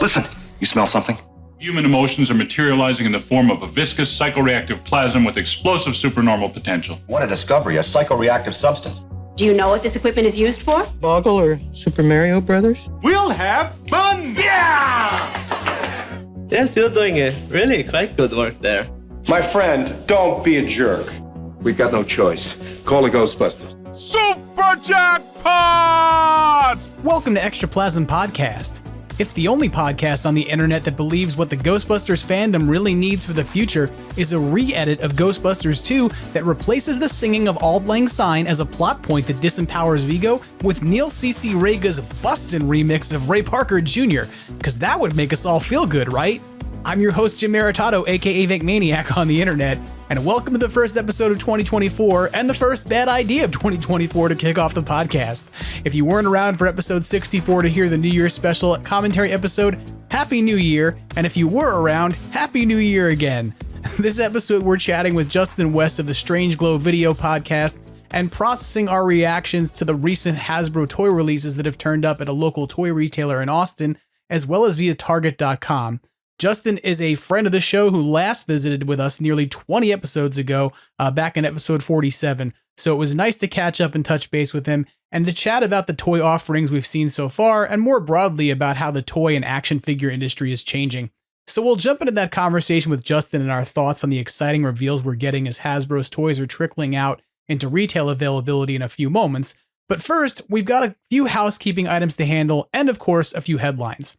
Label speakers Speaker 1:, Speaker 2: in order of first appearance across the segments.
Speaker 1: Listen, you smell something?
Speaker 2: Human emotions are materializing in the form of a viscous psychoreactive plasm with explosive supernormal potential.
Speaker 1: What a discovery, a psychoreactive substance.
Speaker 3: Do you know what this equipment is used for?
Speaker 4: Boggle or Super Mario Brothers?
Speaker 2: We'll have fun!
Speaker 5: Yeah! They're still doing it. Really quite good work there.
Speaker 6: My friend, don't be a jerk.
Speaker 7: We've got no choice. Call the Ghostbusters.
Speaker 8: Super Jackpot!
Speaker 9: Welcome to Extraplasm Podcast. It's the only podcast on the internet that believes what the Ghostbusters fandom really needs for the future is a re-edit of Ghostbusters 2 that replaces the singing of Auld Lang Syne as a plot point that disempowers Vigo with Neil C.C. Rega's Bustin' remix of Ray Parker Jr., because that would make us all feel good, right? I'm your host, Jim Maritato, aka Vankmaniac on the internet, and welcome to the first episode of 2024 and the first bad idea of 2024 to kick off the podcast. If you weren't around for episode 64 to hear the New Year's special commentary episode, Happy New Year, and if you were around, Happy New Year again. This episode we're chatting with Justin West of the Strange Glow video podcast and processing our reactions to the recent Hasbro toy releases that have turned up at a local toy retailer in Austin, as well as via Target.com. Justin is a friend of the show who last visited with us nearly 20 episodes ago, back in episode 47. So it was nice to catch up and touch base with him and to chat about the toy offerings we've seen so far and more broadly about how the toy and action figure industry is changing. So we'll jump into that conversation with Justin and our thoughts on the exciting reveals we're getting as Hasbro's toys are trickling out into retail availability in a few moments. But first, we've got a few housekeeping items to handle and of course a few headlines.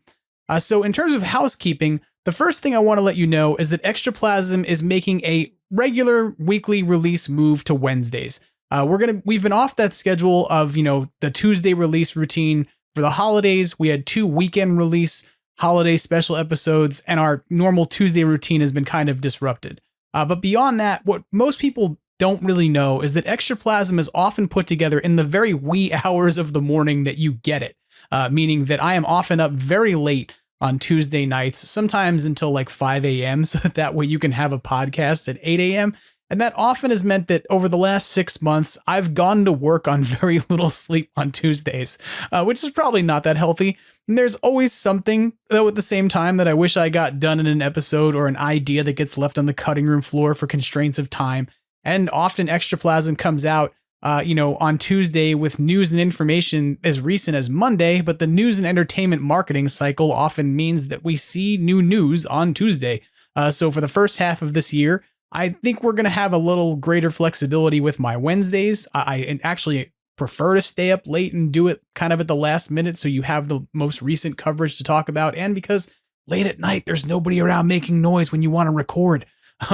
Speaker 9: So in terms of housekeeping, the first thing I want to let you know is that Extraplasm is making a regular weekly release move to Wednesdays. We've been off that schedule of, the Tuesday release routine for the holidays. We had 2 weekend release holiday special episodes, and our normal Tuesday routine has been kind of disrupted. But beyond that, what most people don't really know is that Extraplasm is often put together in the very wee hours of the morning that you get it, meaning that I am often up very late on Tuesday nights, sometimes until like 5 a.m. so that way you can have a podcast at 8 a.m. And that often has meant that over the last 6 months, I've gone to work on very little sleep on Tuesdays, which is probably not that healthy. And there's always something, though, at the same time that I wish I got done in an episode or an idea that gets left on the cutting room floor for constraints of time. And often Extraplasm comes out on Tuesday with news and information as recent as Monday, but the news and entertainment marketing cycle often means that we see new news on Tuesday. So for the first half of this year, I think we're going to have a little greater flexibility with my Wednesdays. I actually prefer to stay up late and do it kind of at the last minute so you have the most recent coverage to talk about, and because late at night, there's nobody around making noise when you want to record.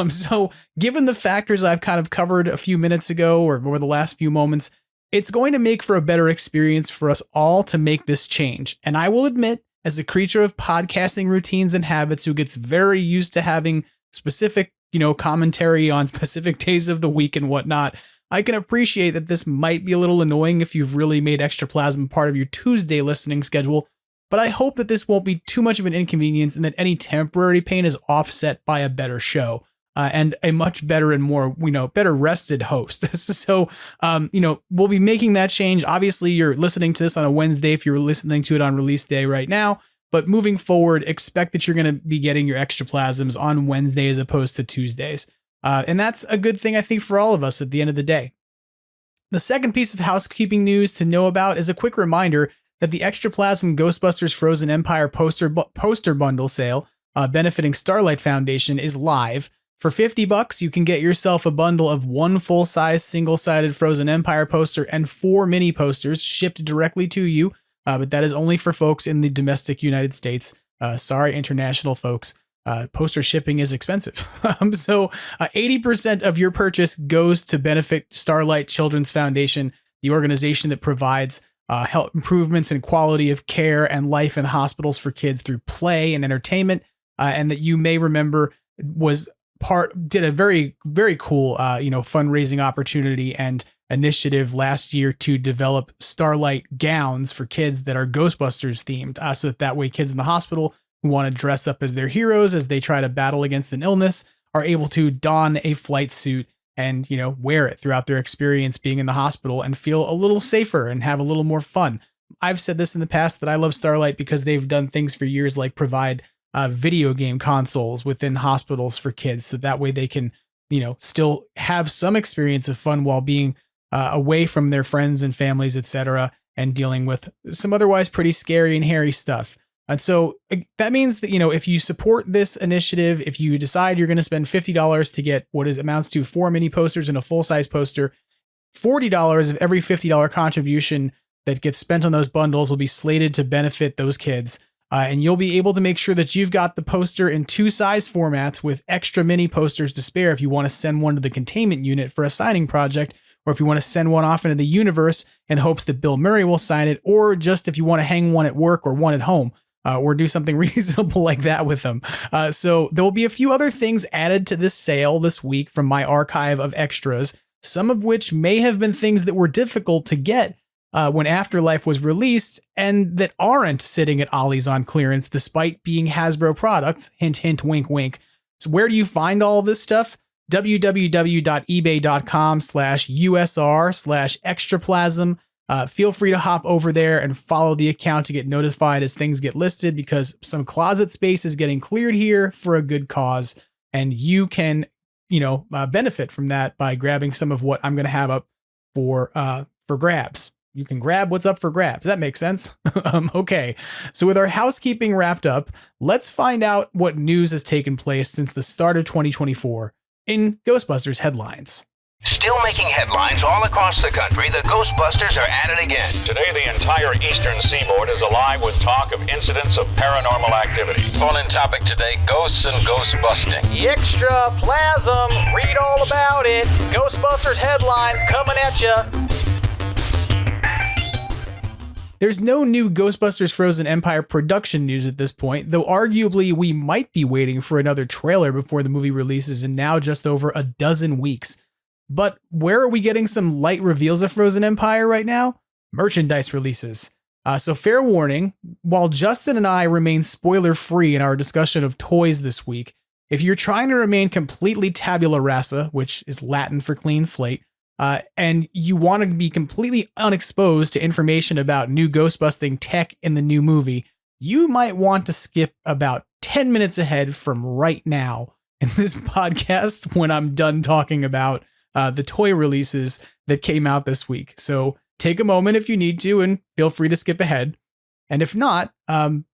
Speaker 9: So given the factors I've kind of covered a few minutes ago or over the last few moments, it's going to make for a better experience for us all to make this change. And I will admit, as a creature of podcasting routines and habits who gets very used to having specific, commentary on specific days of the week and whatnot, I can appreciate that this might be a little annoying if you've really made Extraplasm part of your Tuesday listening schedule. But I hope that this won't be too much of an inconvenience and that any temporary pain is offset by a better show. And a much better and more, better rested host. So, we'll be making that change. Obviously, you're listening to this on a Wednesday if you're listening to it on release day right now. But moving forward, expect that you're going to be getting your Extraplasms on Wednesday as opposed to Tuesdays. And that's a good thing, I think, for all of us at the end of the day. The second piece of housekeeping news to know about is a quick reminder that the Extraplasm Ghostbusters Frozen Empire poster bundle sale benefiting Starlight Foundation is live. For $50, you can get yourself a bundle of 1 full-size single-sided Frozen Empire poster and 4 mini posters shipped directly to you, but that is only for folks in the domestic United States. Sorry, international folks. Poster shipping is expensive. So 80% of your purchase goes to benefit Starlight Children's Foundation, the organization that provides health improvements and quality of care and life in hospitals for kids through play and entertainment, and that you may remember did a very, very cool, fundraising opportunity and initiative last year to develop Starlight gowns for kids that are Ghostbusters themed. So that way kids in the hospital who want to dress up as their heroes as they try to battle against an illness are able to don a flight suit and, wear it throughout their experience being in the hospital and feel a little safer and have a little more fun. I've said this in the past that I love Starlight because they've done things for years like provide video game consoles within hospitals for kids. So that way they can, still have some experience of fun while being away from their friends and families, etc., and dealing with some otherwise pretty scary and hairy stuff. And so that means that, if you support this initiative, if you decide you're going to spend $50 to get what amounts to 4 mini posters and a full-size poster, $40 of every $50 contribution that gets spent on those bundles will be slated to benefit those kids. And you'll be able to make sure that you've got the poster in 2 size formats with extra mini posters to spare if you want to send one to the containment unit for a signing project, or if you want to send one off into the universe in hopes that Bill Murray will sign it, or just if you want to hang one at work or one at home. Or do something reasonable like that with them. So there will be a few other things added to this sale this week from my archive of extras, some of which may have been things that were difficult to get when Afterlife was released and that aren't sitting at Ollie's on clearance despite being Hasbro products. Hint, hint, wink, wink. So where do you find all of this stuff? www.ebay.com/USR/Extraplasm. Feel free to hop over there and follow the account to get notified as things get listed, because some closet space is getting cleared here for a good cause. And you can, benefit from that by grabbing some of what I'm going to have up for grabs. You can grab what's up for grabs. That makes sense. Okay. So with our housekeeping wrapped up, let's find out what news has taken place since the start of 2024 in Ghostbusters headlines.
Speaker 8: Still making headlines all across the country, the Ghostbusters are at it again.
Speaker 10: Today, the entire eastern seaboard is alive with talk of incidents of paranormal activity.
Speaker 8: Phone-in topic today, ghosts and ghost busting.
Speaker 11: Extraplasm, read all about it. Ghostbusters headlines coming at ya.
Speaker 9: There's no new Ghostbusters Frozen Empire production news at this point, though arguably we might be waiting for another trailer before the movie releases in now just over a dozen weeks. But where are we getting some light reveals of Frozen Empire right now? Merchandise releases. So fair warning, while Justin and I remain spoiler-free in our discussion of toys this week, if you're trying to remain completely tabula rasa, which is Latin for clean slate, and you want to be completely unexposed to information about new ghost-busting tech in the new movie, you might want to skip about 10 minutes ahead from right now in this podcast when I'm done talking about the toy releases that came out this week. So take a moment if you need to, and feel free to skip ahead. And if not,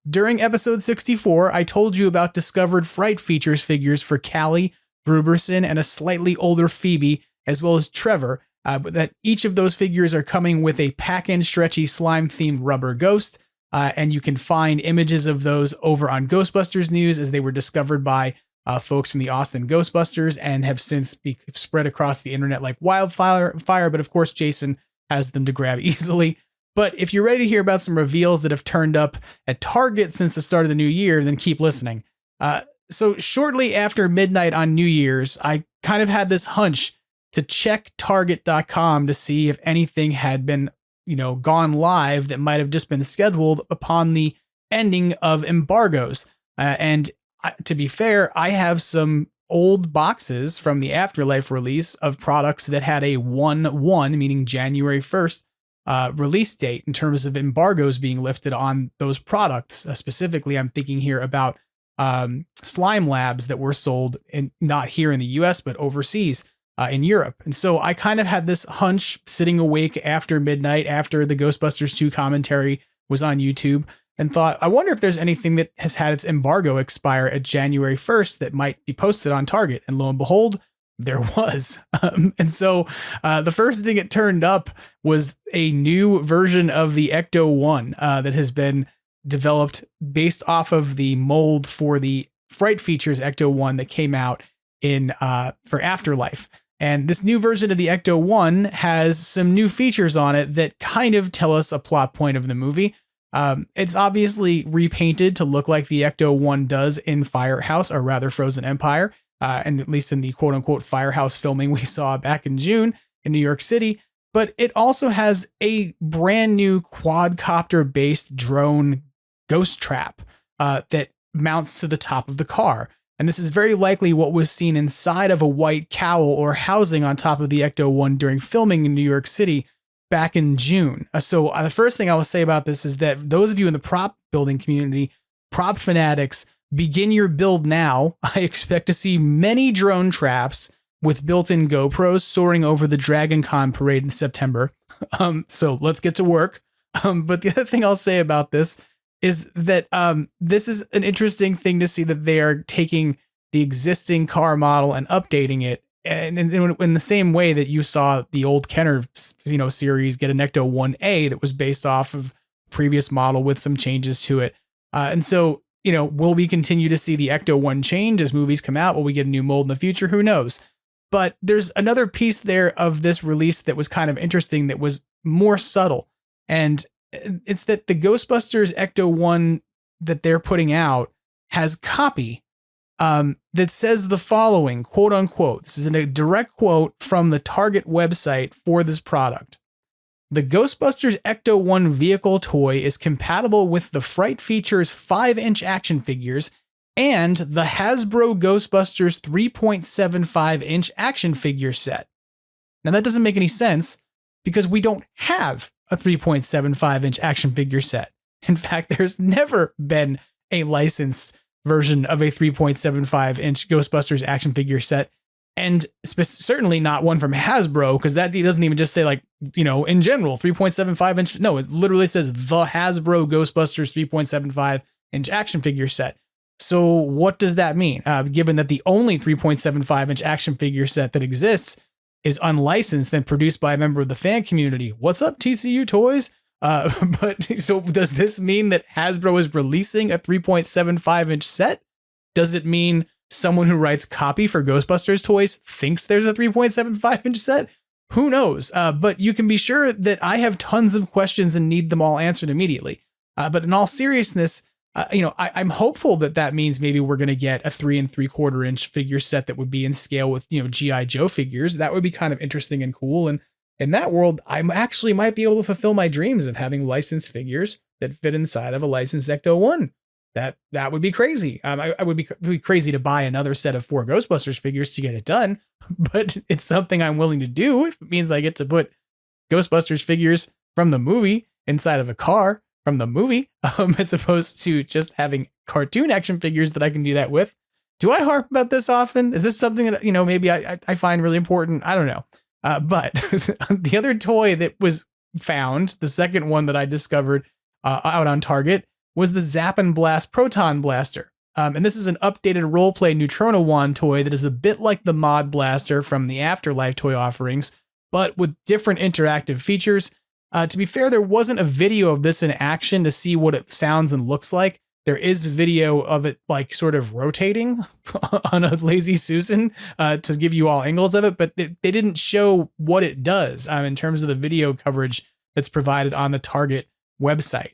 Speaker 9: during episode 64, I told you about discovered Fright Features figures for Callie, Gruberson, and a slightly older Phoebe, as well as Trevor, but that each of those figures are coming with a pack-in stretchy slime-themed rubber ghost, and you can find images of those over on Ghostbusters News as they were discovered by folks from the Austin Ghostbusters and have since spread across the internet like wildfire. But of course, Jason has them to grab easily. But if you're ready to hear about some reveals that have turned up at Target since the start of the new year, then keep listening. So shortly after midnight on New Year's, I kind of had this hunch to check Target.com to see if anything had been, gone live that might have just been scheduled upon the ending of embargoes. And to be fair, I have some old boxes from the Afterlife release of products that had a 1/1, meaning January 1st, release date in terms of embargoes being lifted on those products. Specifically, I'm thinking here about slime labs that were sold not here in the US, but overseas in Europe. And so I kind of had this hunch sitting awake after midnight, after the Ghostbusters 2 commentary was on YouTube, and thought, I wonder if there's anything that has had its embargo expire at January 1st that might be posted on Target. And lo and behold, there was. And so the first thing it turned up was a new version of the Ecto-1 that has been developed based off of the mold for the Fright Features Ecto-1 that came out for Afterlife. And this new version of the Ecto-1 has some new features on it that kind of tell us a plot point of the movie. It's obviously repainted to look like the Ecto-1 does in Firehouse, or rather Frozen Empire, and at least in the quote-unquote Firehouse filming we saw back in June in New York City. But it also has a brand new quadcopter-based drone ghost trap that mounts to the top of the car. And this is very likely what was seen inside of a white cowl or housing on top of the Ecto-1 during filming in New York City, back in June. So the first thing I will say about this is that those of you in the prop building community, prop fanatics, begin your build now. I expect to see many drone traps with built-in GoPros soaring over the Dragon Con parade in September. So let's get to work. But the other thing I'll say about this is that this is an interesting thing to see that they are taking the existing car model and updating it. And in the same way that you saw the old Kenner, series get an Ecto 1A that was based off of previous model with some changes to it. And so, will we continue to see the Ecto 1 change as movies come out? Will we get a new mold in the future? Who knows? But there's another piece there of this release that was kind of interesting that was more subtle. And it's that the Ghostbusters Ecto 1 that they're putting out has copy that says the following, quote unquote. This is a direct quote from the Target website for this product. The Ghostbusters Ecto 1 vehicle toy is compatible with the Fright Features 5-inch action figures and the Hasbro Ghostbusters 3.75-inch action figure set. Now that doesn't make any sense because we don't have a 3.75-inch action figure set. In fact, there's never been a licensed version of a 3.75-inch Ghostbusters action figure set, and certainly not one from Hasbro, because that doesn't even just say in general 3.75-inch. No, it literally says the Hasbro Ghostbusters 3.75-inch action figure set. So what does that mean? Given that the only 3.75-inch action figure set that exists is unlicensed and produced by a member of the fan community. What's up, TCU Toys? But so does this mean that Hasbro is releasing a 3.75-inch set? Does it mean someone who writes copy for Ghostbusters toys thinks there's a 3.75-inch set? Who knows? But you can be sure that I have tons of questions and need them all answered immediately. But in all seriousness, I'm hopeful that means maybe we're going to get a 3 3/4-inch figure set that would be in scale with, G.I. Joe figures. That would be kind of interesting and cool. And in that world, I actually might be able to fulfill my dreams of having licensed figures that fit inside of a licensed Ecto 1. That would be crazy. I would be crazy to buy another set of 4 Ghostbusters figures to get it done, but it's something I'm willing to do if it means I get to put Ghostbusters figures from the movie inside of a car from the movie, as opposed to just having cartoon action figures that I can do that with. Do I harp about this often? Is this something that, maybe I find really important? I don't know. But the other toy that was found, the second one that I discovered out on Target, was the Zap and Blast Proton Blaster. And this is an updated roleplay Neutrona Wand toy that is a bit like the Mod Blaster from the Afterlife toy offerings, but with different interactive features. To be fair, there wasn't a video of this in action to see what it sounds and looks like. There is video of it sort of rotating on a Lazy Susan to give you all angles of it, but they didn't show what it does in terms of the video coverage that's provided on the Target website.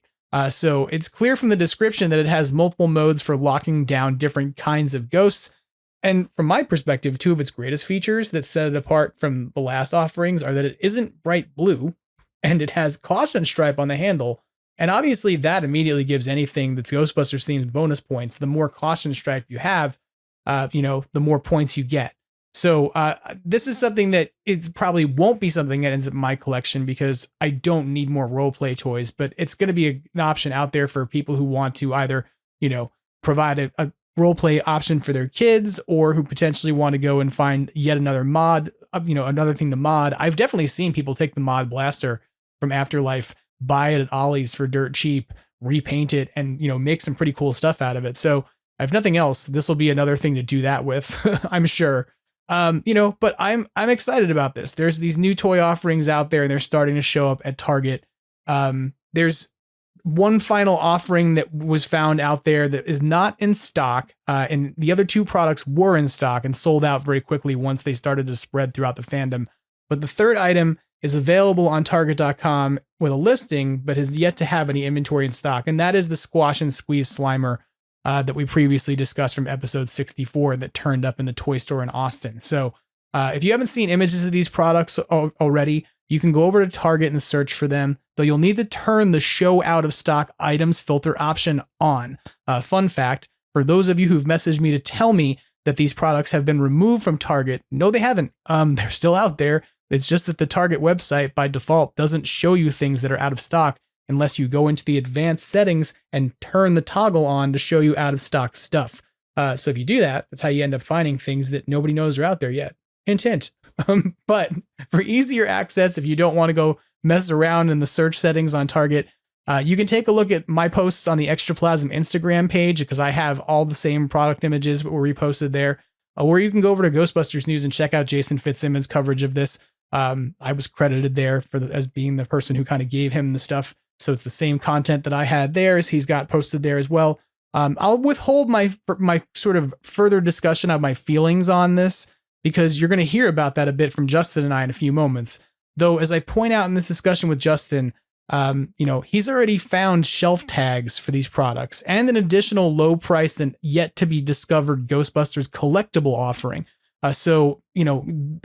Speaker 9: So it's clear from the description that it has multiple modes for locking down different kinds of ghosts. And from my perspective, 2 of its greatest features that set it apart from the last offerings are that it isn't bright blue and it has caution stripe on the handle. And obviously that immediately gives anything that's Ghostbusters themed bonus points. The more caution stripe you have, the more points you get. So this is something that is probably won't be something that ends up in my collection because I don't need more roleplay toys, but it's going to be an option out there for people who want to either, provide a roleplay option for their kids or who potentially want to go and find yet another mod, another thing to mod. I've definitely seen people take the Mod Blaster from Afterlife, buy it at Ollie's for dirt cheap, repaint it, and make some pretty cool stuff out of it. So if nothing else, this will be another thing to do that with, I'm sure. But I'm excited about this. There's these new toy offerings out there, and they're starting to show up at Target. There's one final offering that was found out there that is not in stock, and the other 2 products were in stock and sold out very quickly once they started to spread throughout the fandom. But the third item is available on Target.com with a listing, but has yet to have any inventory in stock. And that is the Squash and Squeeze Slimer that we previously discussed from episode 64 that turned up in the toy store in Austin. So if you haven't seen images of these products already, you can go over to Target and search for them, though you'll need to turn the show out of stock items filter option on. Fun fact, for those of you who've messaged me to tell me that these products have been removed from Target, no, they haven't. They're still out there. It's just that the Target website by default doesn't show you things that are out of stock unless you go into the advanced settings and turn the toggle on to show you out of stock stuff. So if you do that, that's how you end up finding things that nobody knows are out there yet. Hint, hint. But for easier access, if you don't want to go mess around in the search settings on Target, you can take a look at my posts on the Extraplasm Instagram page, because I have all the same product images that were reposted there. Or you can go over to Ghostbusters News and check out Jason Fitzsimmons' coverage of this. I was credited there as being the person who kind of gave him the stuff. So it's the same content that I had there as he's got posted there as well. I'll withhold my sort of further discussion of my feelings on this, because you're going to hear about that a bit from Justin and I in a few moments. Though, as I point out in this discussion with Justin, he's already found shelf tags for these products and an additional low priced and yet to be discovered Ghostbusters collectible offering. So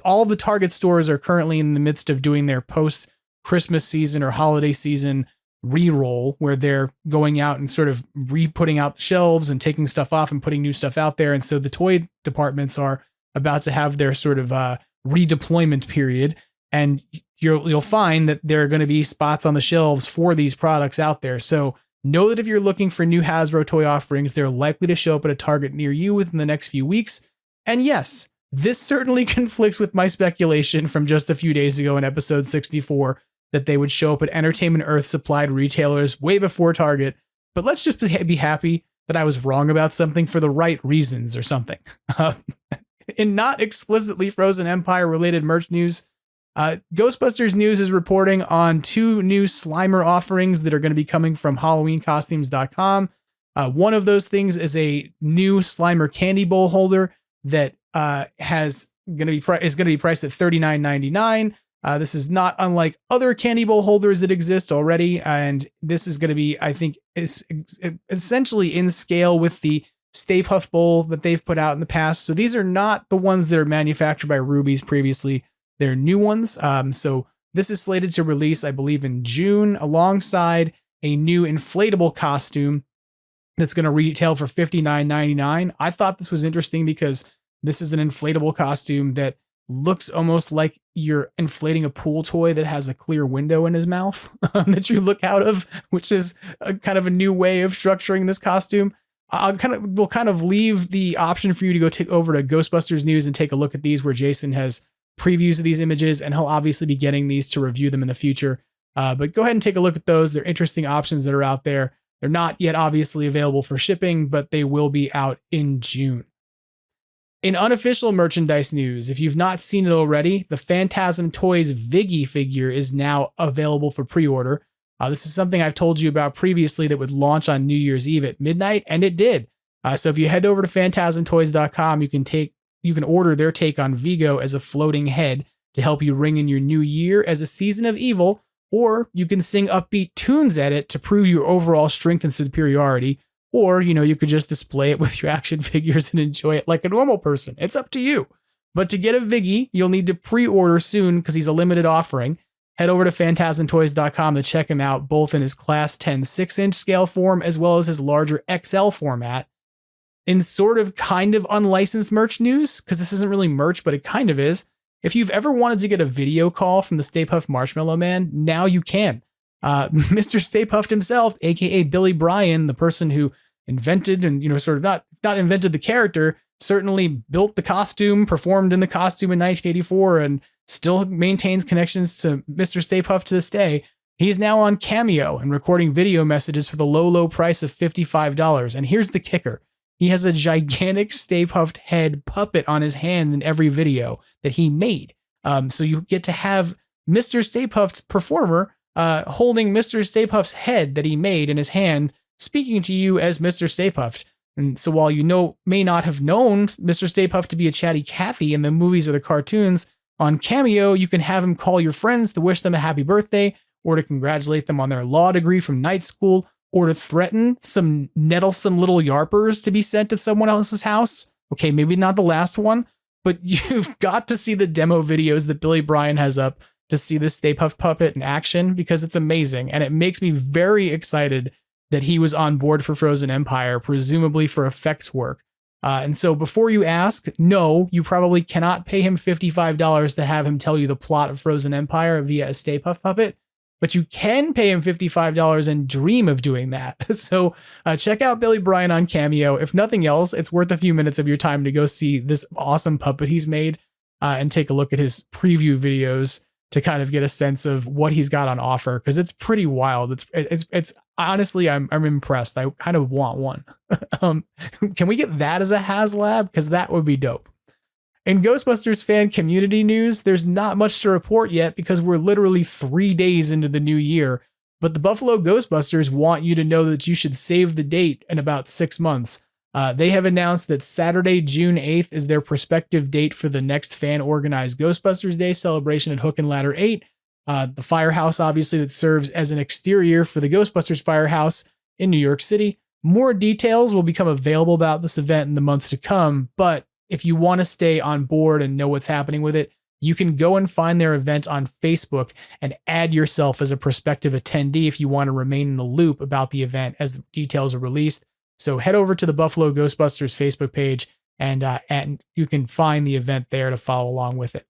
Speaker 9: all the Target stores are currently in the midst of doing their post Christmas season or holiday season re-roll, where they're going out and sort of re-putting out the shelves and taking stuff off and putting new stuff out there. And so the toy departments are about to have their sort of redeployment period. And you'll find that there are going to be spots on the shelves for these products out there. So know that if you're looking for new Hasbro toy offerings, they're likely to show up at a Target near you within the next few weeks. And yes, this certainly conflicts with my speculation from just a few days ago in episode 64 that they would show up at Entertainment Earth supplied retailers way before Target. But let's just be happy that I was wrong about something for the right reasons or something. In not explicitly Frozen Empire related merch news, Ghostbusters News is reporting on 2 new Slimer offerings that are going to be coming from HalloweenCostumes.com. One of those things is a new Slimer candy bowl holder that is going to be priced at $39.99. This is not unlike other candy bowl holders that exist already, and this is going to be, I think, it's essentially in scale with the Stay Puft Bowl that they've put out in the past. So these are not the ones that are manufactured by Ruby's previously. They're new ones. So this is slated to release, I believe, in June, alongside a new inflatable costume that's going to retail for $59.99. I thought this was interesting because this is an inflatable costume that looks almost like you're inflating a pool toy that has a clear window in his mouth that you look out of, which is a kind of a new way of structuring this costume. We'll kind of leave the option for you to go take over to Ghostbusters News and take a look at these, where Jason has previews of these images, and he'll obviously be getting these to review them in the future. But go ahead and take a look at those. They're interesting options that are out there. They're not yet obviously available for shipping, but they will be out in June. In unofficial merchandise news, if you've not seen it already, the Phantasm Toys Viggy figure is now available for pre-order. This is something I've told you about previously that would launch on New Year's Eve at midnight, and it did. So if you head over to phantasmtoys.com, you can order their take on Vigo as a floating head to help you ring in your new year as a season of evil, or you can sing upbeat tunes at it to prove your overall strength and superiority. Or, you could just display it with your action figures and enjoy it like a normal person. It's up to you. But to get a Viggy, you'll need to pre-order soon because he's a limited offering. Head over to phantasmtoys.com to check him out, both in his Class 10 6-inch scale form as well as his larger XL format. In sort of kind of unlicensed merch news, because this isn't really merch, but it kind of is. If you've ever wanted to get a video call from the Stay Puft Marshmallow Man, now you can. Mr. Stay Puft himself, aka Billy Bryan, the person who invented and sort of not invented the character, certainly built the costume, performed in the costume in 1984, and still maintains connections to Mr. Stay Puft to this day. He's now on Cameo and recording video messages for the low price of $55. And here's the kicker. He has a gigantic Stay Puft head puppet on his hand in every video that he made. So you get to have Mr. Stay Puft's performer holding Mr. Stay Puft's head that he made in his hand, speaking to you as Mr. Stay Puft. And so while may not have known Mr. Stay Puft to be a chatty Cathy in the movies or the cartoons, on Cameo, you can have him call your friends to wish them a happy birthday, or to congratulate them on their law degree from night school, or to threaten some nettlesome little yarpers to be sent to someone else's house. Okay, maybe not the last one, but you've got to see the demo videos that Billy Bryan has up to see this Stay Puft puppet in action, because it's amazing, and it makes me very excited that he was on board for Frozen Empire, presumably for effects work. And so before you ask, no, you probably cannot pay him $55 to have him tell you the plot of Frozen Empire via a Stay Puft Puppet, but you can pay him $55 and dream of doing that. So check out Billy Bryan on Cameo. If nothing else, it's worth a few minutes of your time to go see this awesome puppet he's made and take a look at his preview videos to kind of get a sense of what he's got on offer, because it's pretty wild. It's honestly, I'm impressed. I kind of want one. Can we get that as a HasLab? Because that would be dope. In Ghostbusters fan community news, there's not much to report yet because we're literally 3 days into the new year, but the Buffalo Ghostbusters want you to know that you should save the date in about 6 months. They have announced that Saturday, June 8th is their prospective date for the next fan-organized Ghostbusters Day celebration at Hook and Ladder 8. The firehouse, obviously, that serves as an exterior for the Ghostbusters firehouse in New York City. More details will become available about this event in the months to come, but if you want to stay on board and know what's happening with it, you can go and find their event on Facebook and add yourself as a prospective attendee if you want to remain in the loop about the event as details are released. So head over to the Buffalo Ghostbusters Facebook page and you can find the event there to follow along with it.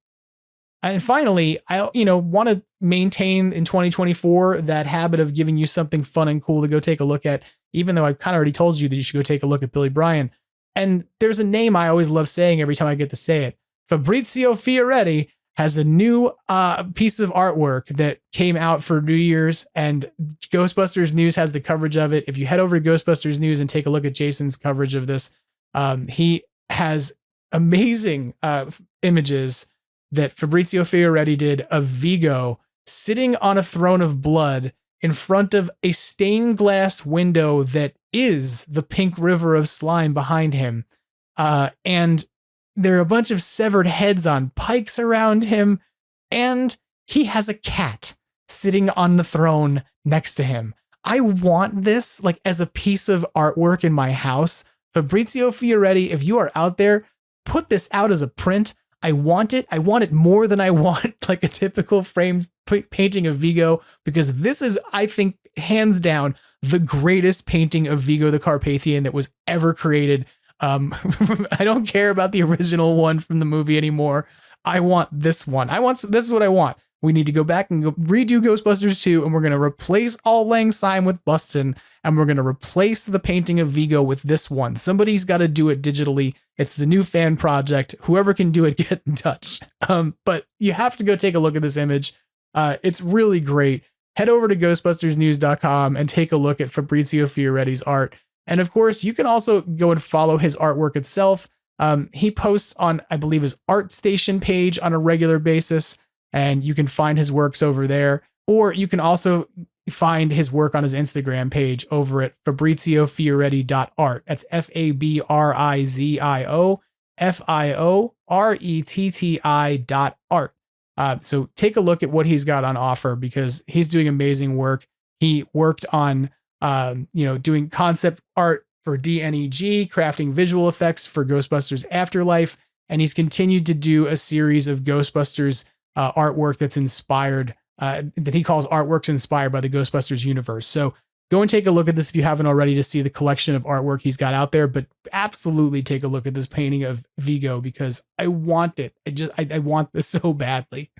Speaker 9: And finally, I want to maintain in 2024 that habit of giving you something fun and cool to go take a look at, even though I kind of already told you that you should go take a look at Billy Bryan. And there's a name I always love saying every time I get to say it. Fabrizio Fioretti has a new piece of artwork that came out for New Year's, and Ghostbusters News has the coverage of it. If you head over to Ghostbusters News and take a look at Jason's coverage of this, he has amazing images that Fabrizio Fioretti did of Vigo sitting on a throne of blood in front of a stained glass window that is the pink river of slime behind him. And there are a bunch of severed heads on pikes around him, and he has a cat sitting on the throne next to him. I want this like as a piece of artwork in my house. Fabrizio Fioretti, if you are out there, put this out as a print. I want it. I want it more than I want like a typical framed painting of Vigo, because this is, I think, hands down, the greatest painting of Vigo the Carpathian that was ever created. I don't care about the original one from the movie anymore. I want this one. This is what I want. We need to go back and redo Ghostbusters 2, and we're going to replace Auld Lang Syne with Bustin', and we're going to replace the painting of Vigo with this one. Somebody's got to do it digitally. It's the new fan project. Whoever can do it, get in touch. But you have to go take a look at this image. It's really great. Head over to ghostbustersnews.com and take a look at Fabrizio Fioretti's art. And of course, you can also go and follow his artwork itself. He posts on, I believe, his ArtStation page on a regular basis, and you can find his works over there. Or you can also find his work on his Instagram page over at FabrizioFioretti.art. That's FabrizioFioretti.art. So take a look at what he's got on offer, because he's doing amazing work. He worked on doing concept art for DNEG, crafting visual effects for Ghostbusters Afterlife, and he's continued to do a series of Ghostbusters artwork that's inspired, that he calls artworks inspired by the Ghostbusters universe. So go and take a look at this if you haven't already to see the collection of artwork he's got out there, but absolutely take a look at this painting of Vigo, because I want it. I want this so badly.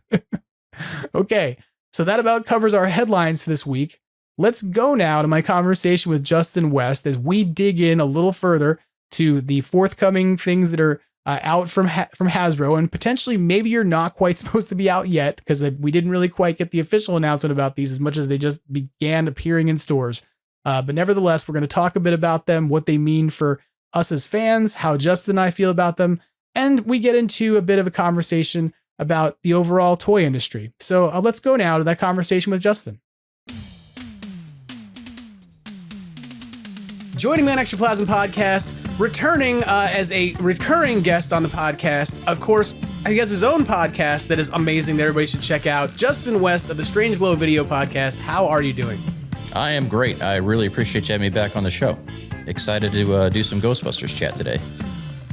Speaker 9: Okay, so that about covers our headlines for this week. Let's go now to my conversation with Justin West as we dig in a little further to the forthcoming things that are out from Hasbro, and potentially maybe you're not quite supposed to be out yet, because we didn't really quite get the official announcement about these as much as they just began appearing in stores. But nevertheless, we're going to talk a bit about them, what they mean for us as fans, how Justin and I feel about them, and we get into a bit of a conversation about the overall toy industry. So let's go now to that conversation with Justin. Joining me on Extraplasm podcast, returning as a recurring guest on the podcast, of course, he has his own podcast that is amazing that everybody should check out. Justin West of the Strange Glow Video Podcast. How are you doing?
Speaker 12: I am great. I really appreciate you having me back on the show. Excited to do some Ghostbusters chat today.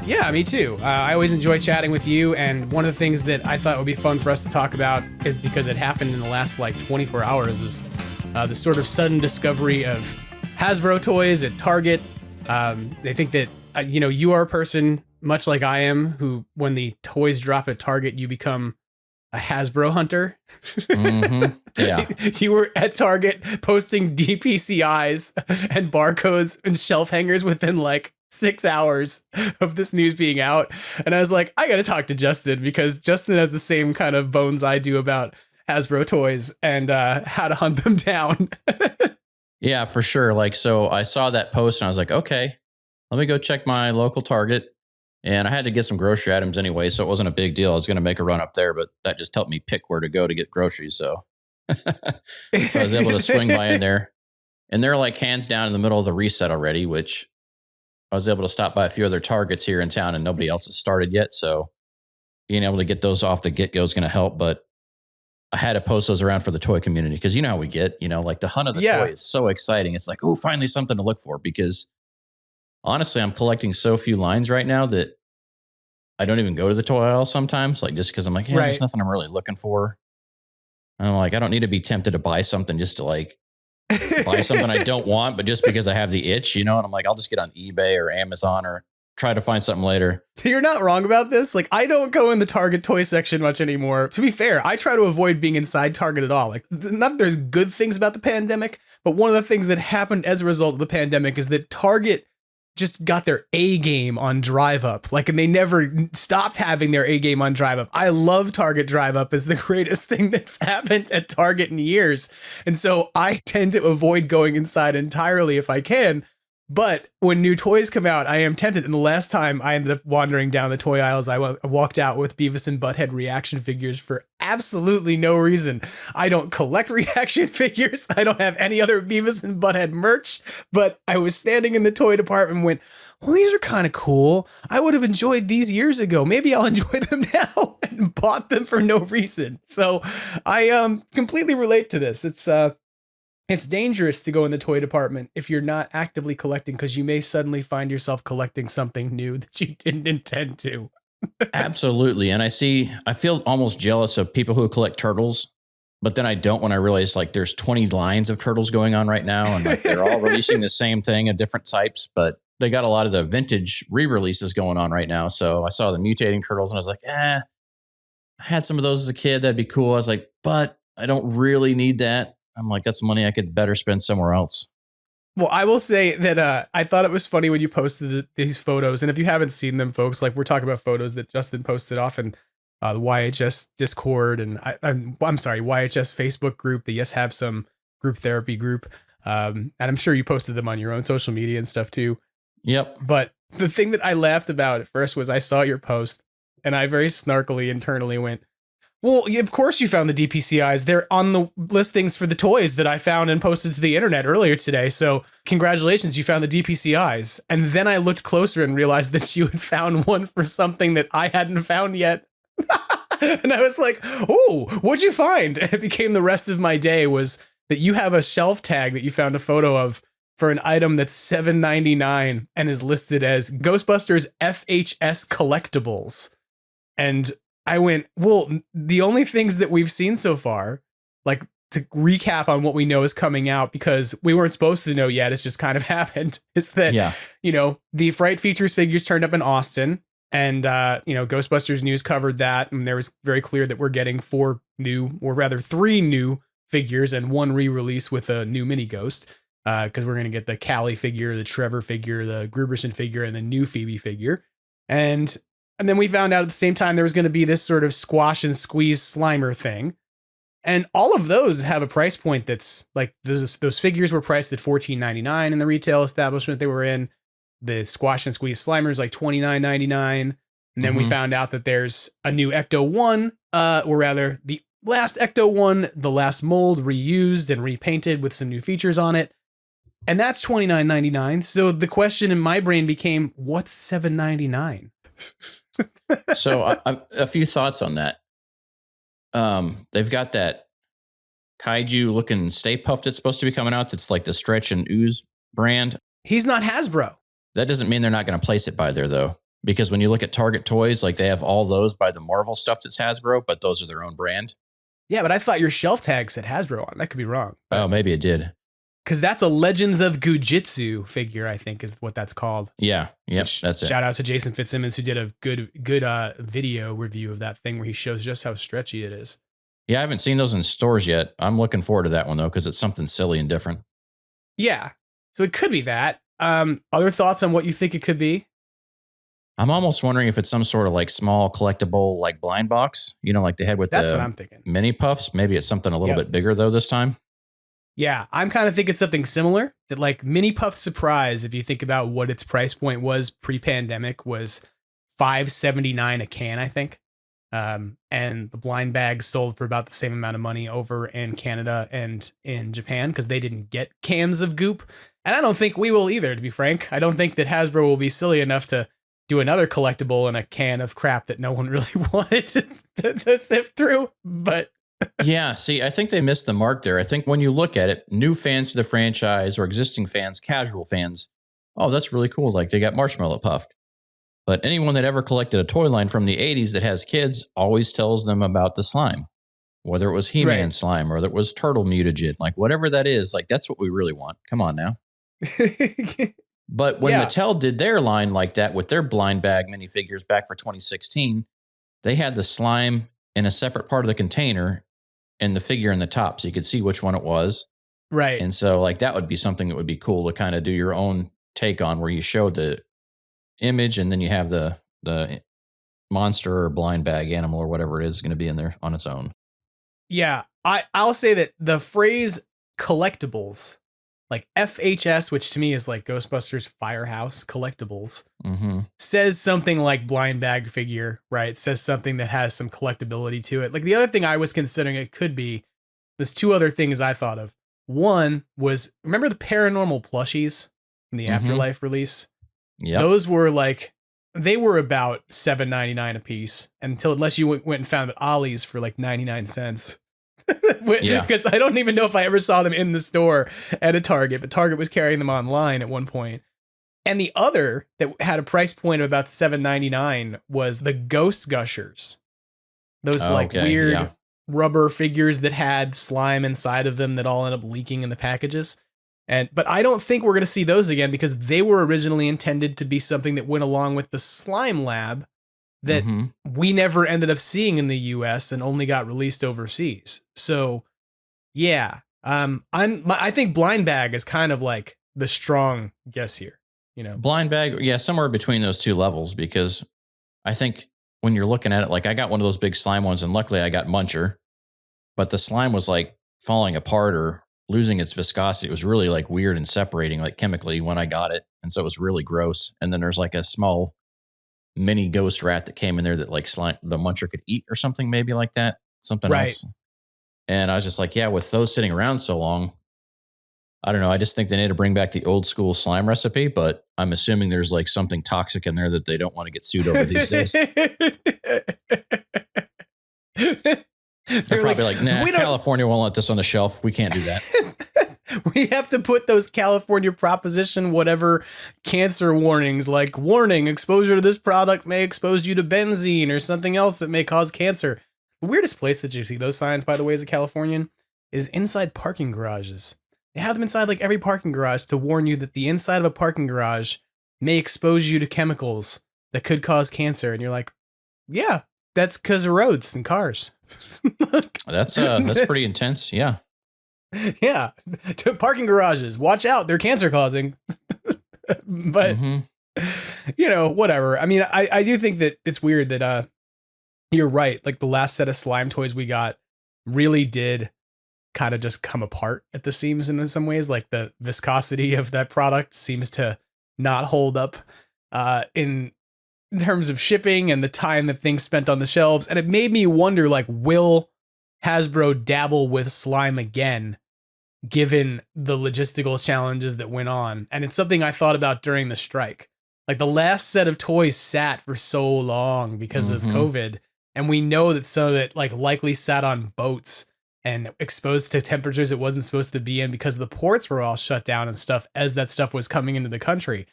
Speaker 9: Yeah, me too. I always enjoy chatting with you, and one of the things that I thought would be fun for us to talk about is, because it happened in the last 24 hours, was the sort of sudden discovery of Hasbro toys at Target. They think that you are a person much like I am who, when the toys drop at Target, you become a Hasbro hunter.
Speaker 12: Mm-hmm. Yeah.
Speaker 9: You were at Target posting DPCIs and barcodes and shelf hangers within like 6 hours of this news being out. And I was like, I got to talk to Justin because Justin has the same kind of bones I do about Hasbro toys and how to hunt them down.
Speaker 12: Yeah, for sure. Like, so I saw that post and I was like, okay, let me go check my local Target. And I had to get some grocery items anyway, so it wasn't a big deal. I was going to make a run up there, but that just helped me pick where to go to get groceries. So, so I was able to swing by in there. And they're like hands down in the middle of the reset already, which I was able to stop by a few other Targets here in town and nobody else has started yet. So being able to get those off the get-go is going to help. But I had to post those around for the toy community because you know how we get, like the hunt of the toy is so exciting. It's like, oh, finally something to look for because honestly, I'm collecting so few lines right now that I don't even go to the toy aisle sometimes, like just because I'm like, there's nothing I'm really looking for. And I'm like, I don't need to be tempted to buy something just to like buy something I don't want, but just because I have the itch, and I'm like, I'll just get on eBay or Amazon or try to find something later.
Speaker 9: You're not wrong about this. Like, I don't go in the Target toy section much anymore. To be fair, I try to avoid being inside Target at all. Like, not that there's good things about the pandemic, but one of the things that happened as a result of the pandemic is that Target just got their A game on Drive Up. Like, and they never stopped having their A game on Drive Up. I love Target Drive Up. It's the greatest thing that's happened at Target in years. And so I tend to avoid going inside entirely if I can. But when new toys come out, I am tempted. And the last time I ended up wandering down the toy aisles, I walked out with Beavis and Butthead reaction figures for absolutely no reason. I don't collect reaction figures. I don't have any other Beavis and Butthead merch. But I was standing in the toy department and went, well, these are kind of cool. I would have enjoyed these years ago. Maybe I'll enjoy them now, and bought them for no reason. So I completely relate to this. It's dangerous to go in the toy department if you're not actively collecting, because you may suddenly find yourself collecting something new that you didn't intend to.
Speaker 12: Absolutely. And I feel almost jealous of people who collect turtles, but then I don't when I realize like there's 20 lines of turtles going on right now. And like they're all releasing the same thing in different types, but they got a lot of the vintage re-releases going on right now. So I saw the mutating turtles and I was like, I had some of those as a kid. That'd be cool. I was like, but I don't really need that. I'm like, that's money I could better spend somewhere else.
Speaker 9: Well, I will say that I thought it was funny when you posted these photos. And if you haven't seen them, folks, like we're talking about photos that Justin posted off in the YHS Discord and I'm sorry, YHS Facebook group, the Yes Have Some group therapy group. And I'm sure you posted them on your own social media and stuff too.
Speaker 12: Yep.
Speaker 9: But the thing that I laughed about at first was I saw your post and I very snarkily internally went, well, of course you found the DPCIs. They're on the listings for the toys that I found and posted to the internet earlier today. So congratulations, you found the DPCIs. And then I looked closer and realized that you had found one for something that I hadn't found yet. And I was like, oh, what'd you find? And it became the rest of my day was that you have a shelf tag that you found a photo of for an item that's $7.99 and is listed as Ghostbusters FHS Collectibles. And I went, well, the only things that we've seen so far, like to recap on what we know is coming out, because we weren't supposed to know yet, it's just kind of happened, is that, the Fright Features figures turned up in Austin and, Ghostbusters News covered that. And there was very clear that we're getting 3 new figures and 1 re-release with a new mini Ghost, because we're going to get the Callie figure, the Trevor figure, the Gruberson figure, and the new Phoebe figure. And then we found out at the same time there was going to be this sort of squash and squeeze Slimer thing. And all of those have a price point that's like those figures were priced at $14.99 in the retail establishment they were in. The squash and squeeze Slimer is like $29.99. And then we found out that there's a new Ecto 1, or rather the last Ecto 1, the last mold reused and repainted with some new features on it. And that's $29.99. So the question in my brain became, what's $7.99?
Speaker 12: So a few thoughts on that. They've got that kaiju looking Stay Puft that's supposed to be coming out. That's like the Stretch and Ooze brand.
Speaker 9: He's not Hasbro.
Speaker 12: That doesn't mean they're not going to place it by there though. Because when you look at Target toys, like they have all those by the Marvel stuff that's Hasbro, but those are their own brand.
Speaker 9: Yeah, but I thought your shelf tag said Hasbro on. That could be wrong.
Speaker 12: Oh, maybe it did.
Speaker 9: Because that's a Legends of Gujitsu figure, I think is what that's called.
Speaker 12: Yeah. Yep. That's it.
Speaker 9: Shout out to Jason Fitzsimmons, who did a good video review of that thing where he shows just how stretchy it is.
Speaker 12: Yeah, I haven't seen those in stores yet. I'm looking forward to that one though, because it's something silly and different.
Speaker 9: Yeah. So it could be that. Other thoughts on what you think it could be?
Speaker 12: I'm almost wondering if it's some sort of like small collectible, like blind box, like they had with
Speaker 9: That's
Speaker 12: the
Speaker 9: what I'm thinking.
Speaker 12: mini puffs. Maybe it's something a little bit bigger though this time.
Speaker 9: Yeah, I'm kind of thinking something similar. That like Mini Puff Surprise, if you think about what its price point was pre-pandemic, was $5.79 a can, I think. And the blind bags sold for about the same amount of money over in Canada and in Japan because they didn't get cans of goop. And I don't think we will either, to be frank. I don't think that Hasbro will be silly enough to do another collectible in a can of crap that no one really wanted to sift through. But
Speaker 12: yeah, see, I think they missed the mark there. I think when you look at it, new fans to the franchise or existing fans, casual fans, oh, that's really cool. Like they got Marshmallow Puffed. But anyone that ever collected a toy line from the 80s that has kids always tells them about the slime, whether it was He-Man slime or that was Turtle Mutagen, like whatever that is, like that's what we really want. Come on now. But when Mattel did their line like that with their blind bag minifigures back for 2016, they had the slime in a separate part of the container and the figure in the top so you could see which one it was.
Speaker 9: Right.
Speaker 12: And so like that would be something that would be cool to kind of do your own take on where you show the image and then you have the monster or blind bag animal or whatever it is going to be in there on its own.
Speaker 9: Yeah, I'll say that the phrase collectibles, like FHS, which to me is like Ghostbusters Firehouse collectibles, says something like blind bag figure, right? Says something that has some collectability to it. Like the other thing I was considering it could be, there's two other things I thought of. One was, remember the paranormal plushies in the Afterlife release?
Speaker 12: Yeah.
Speaker 9: Those were like, they were about $7.99 a piece unless you went and found them at Ollie's for like 99 cents. Because I don't even know if I ever saw them in the store at a Target, but Target was carrying them online at one point. And the other that had a price point of about $7.99 was the Ghost Gushers. Those weird rubber figures that had slime inside of them that all end up leaking in the packages. But I don't think we're going to see those again because they were originally intended to be something that went along with the Slime Lab that we never ended up seeing in the US and only got released overseas. So, yeah, I think blind bag is kind of like the strong guess here.
Speaker 12: Blind bag, yeah, somewhere between those two levels, because I think when you're looking at it, like I got one of those big slime ones, and luckily I got Muncher, but the slime was like falling apart or losing its viscosity. It was really like weird and separating like chemically when I got it, and so it was really gross. And then there's like a small mini ghost rat that came in there that like slime the Muncher could eat or something, maybe like that, something else. And I was just like, yeah, with those sitting around so long, I don't know. I just think they need to bring back the old school slime recipe, but I'm assuming there's like something toxic in there that they don't want to get sued over these days. They're probably like, nah, California won't let this on the shelf. We can't do that.
Speaker 9: We have to put those California Proposition whatever cancer warnings, like warning, exposure to this product may expose you to benzene or something else that may cause cancer. The weirdest place that you see those signs, by the way, as a Californian, is inside parking garages. They have them inside like every parking garage to warn you that the inside of a parking garage may expose you to chemicals that could cause cancer. And you're like, yeah, that's because of roads and cars.
Speaker 12: That's pretty intense. Yeah.
Speaker 9: Yeah. Parking garages, watch out. They're cancer causing. But, whatever. I mean, I do think that it's weird that you're right. Like the last set of slime toys we got really did kind of just come apart at the seams in some ways. Like the viscosity of that product seems to not hold up in terms of shipping and the time that things spent on the shelves. And it made me wonder, like, will Hasbro dabble with slime again, given the logistical challenges that went on? And it's something I thought about during the strike. Like the last set of toys sat for so long because of COVID. And we know that some of it like likely sat on boats and exposed to temperatures it wasn't supposed to be in because the ports were all shut down and stuff as that stuff was coming into the country.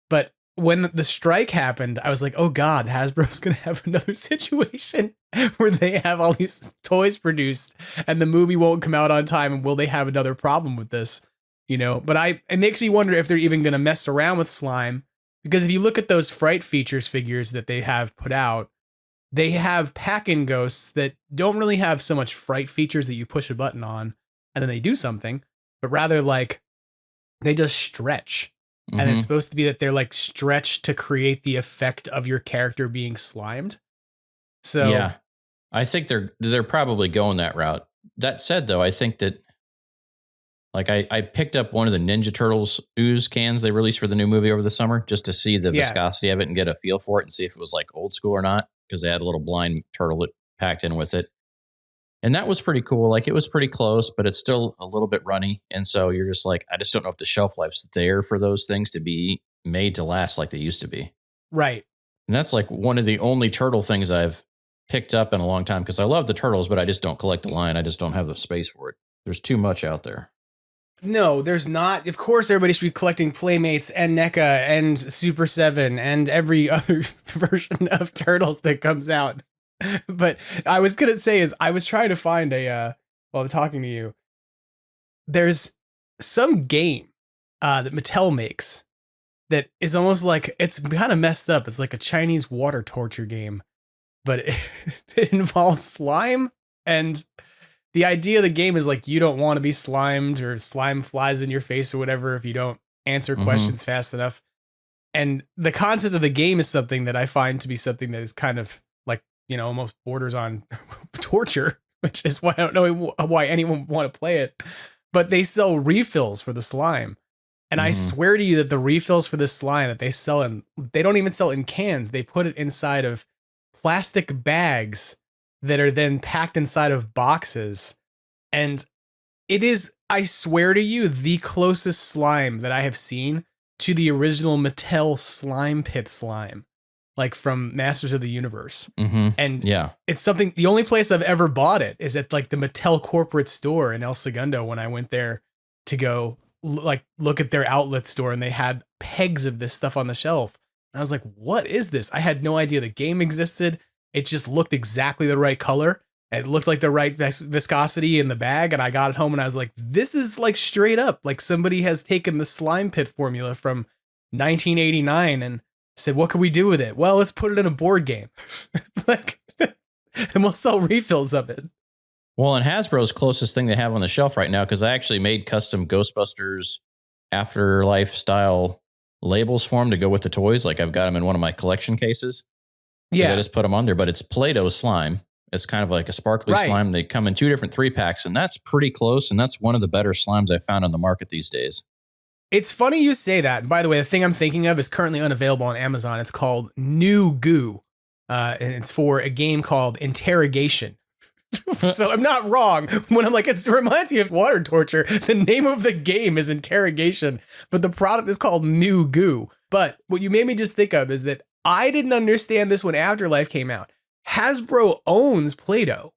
Speaker 9: But when the strike happened, I was like, oh God, Hasbro's going to have another situation where they have all these toys produced and the movie won't come out on time. And will they have another problem with this? you know, but it makes me wonder if they're even going to mess around with slime, because if you look at those Fright Features figures that they have put out, they have pack-in ghosts that don't really have so much fright features that you push a button on and then they do something, but rather like they just stretch. And it's supposed to be that they're like stretched to create the effect of your character being slimed. So
Speaker 12: yeah, I think they're probably going that route. That said, though, I think that like I picked up one of the Ninja Turtles ooze cans they released for the new movie over the summer just to see the viscosity of it and get a feel for it and see if it was like old school or not, because they had a little blind turtle packed in with it. And that was pretty cool. Like, it was pretty close, but it's still a little bit runny. And so you're just like, I just don't know if the shelf life's there for those things to be made to last like they used to be.
Speaker 9: Right.
Speaker 12: And that's like one of the only turtle things I've picked up in a long time, because I love the turtles, but I just don't collect the line. I just don't have the space for it. There's too much out there.
Speaker 9: No, there's not. Of course, everybody should be collecting Playmates and NECA and Super 7 and every other version of Turtles that comes out. But I was going to say is I was trying to find while I'm talking to you, there's some game that Mattel makes that is almost like, it's kind of messed up. It's like a Chinese water torture game, but it involves slime, and the idea of the game is like, you don't want to be slimed or slime flies in your face or whatever if you don't answer questions fast enough. And the concept of the game is something that I find to be something that is kind of like, you know, almost borders on torture, which is why I don't know why anyone would want to play it. But they sell refills for the slime. And I swear to you that the refills for this slime that they sell they don't even sell it in cans. They put it inside of plastic bags that are then packed inside of boxes. And it is, I swear to you, the closest slime that I have seen to the original Mattel slime pit slime, like from Masters of the Universe. And it's something, the only place I've ever bought it is at like the Mattel corporate store in El Segundo when I went there to go like look at their outlet store, and they had pegs of this stuff on the shelf. And I was like, what is this? I had no idea the game existed. It just looked exactly the right color. It looked like the right viscosity in the bag. And I got it home and I was like, this is like straight up like somebody has taken the slime pit formula from 1989 and said, what can we do with it? Well, let's put it in a board game. Like, and we'll sell refills of it.
Speaker 12: Well, and Hasbro's closest thing they have on the shelf right now, because I actually made custom Ghostbusters Afterlife style labels for them to go with the toys. Like, I've got them in one of my collection cases. Yeah, I just put them on there, but it's Play-Doh slime. It's kind of like a sparkly slime. They come in 2 different 3-packs, and that's pretty close. And that's one of the better slimes I found on the market these days.
Speaker 9: It's funny you say that. And by the way, the thing I'm thinking of is currently unavailable on Amazon. It's called New Goo. And it's for a game called Interrogation. So I'm not wrong when I'm like, it reminds me of water torture. The name of the game is Interrogation, but the product is called New Goo. But what you made me just think of is that I didn't understand this when Afterlife came out. Hasbro owns Play-Doh,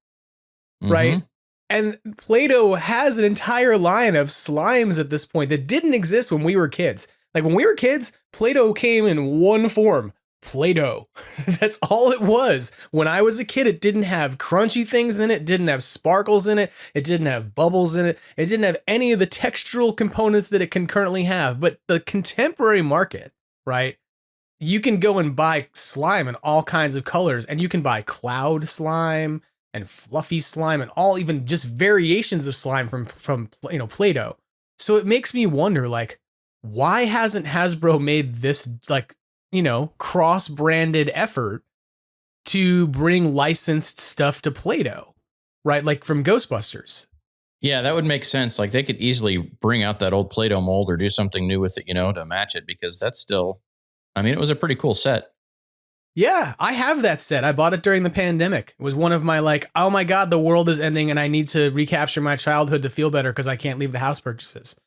Speaker 9: right? And Play-Doh has an entire line of slimes at this point that didn't exist when we were kids. Like when we were kids, Play-Doh came in one form, Play-Doh. That's all it was. When I was a kid, it didn't have crunchy things in it, didn't have sparkles in it, it didn't have bubbles in it, it didn't have any of the textural components that it can currently have. But the contemporary market, right? You can go and buy slime in all kinds of colors, and you can buy cloud slime and fluffy slime and all even just variations of slime from you know, Play-Doh. So it makes me wonder, like, why hasn't Hasbro made this, like, you know, cross-branded effort to bring licensed stuff to Play-Doh, right? Like from Ghostbusters.
Speaker 12: Yeah, that would make sense. Like they could easily bring out that old Play-Doh mold or do something new with it, you know, to match it, because that's still, I mean, it was a pretty cool set.
Speaker 9: Yeah, I have that set. I bought it during the pandemic. It was one of my like, oh my God, the world is ending and I need to recapture my childhood to feel better because I can't leave the house purchases.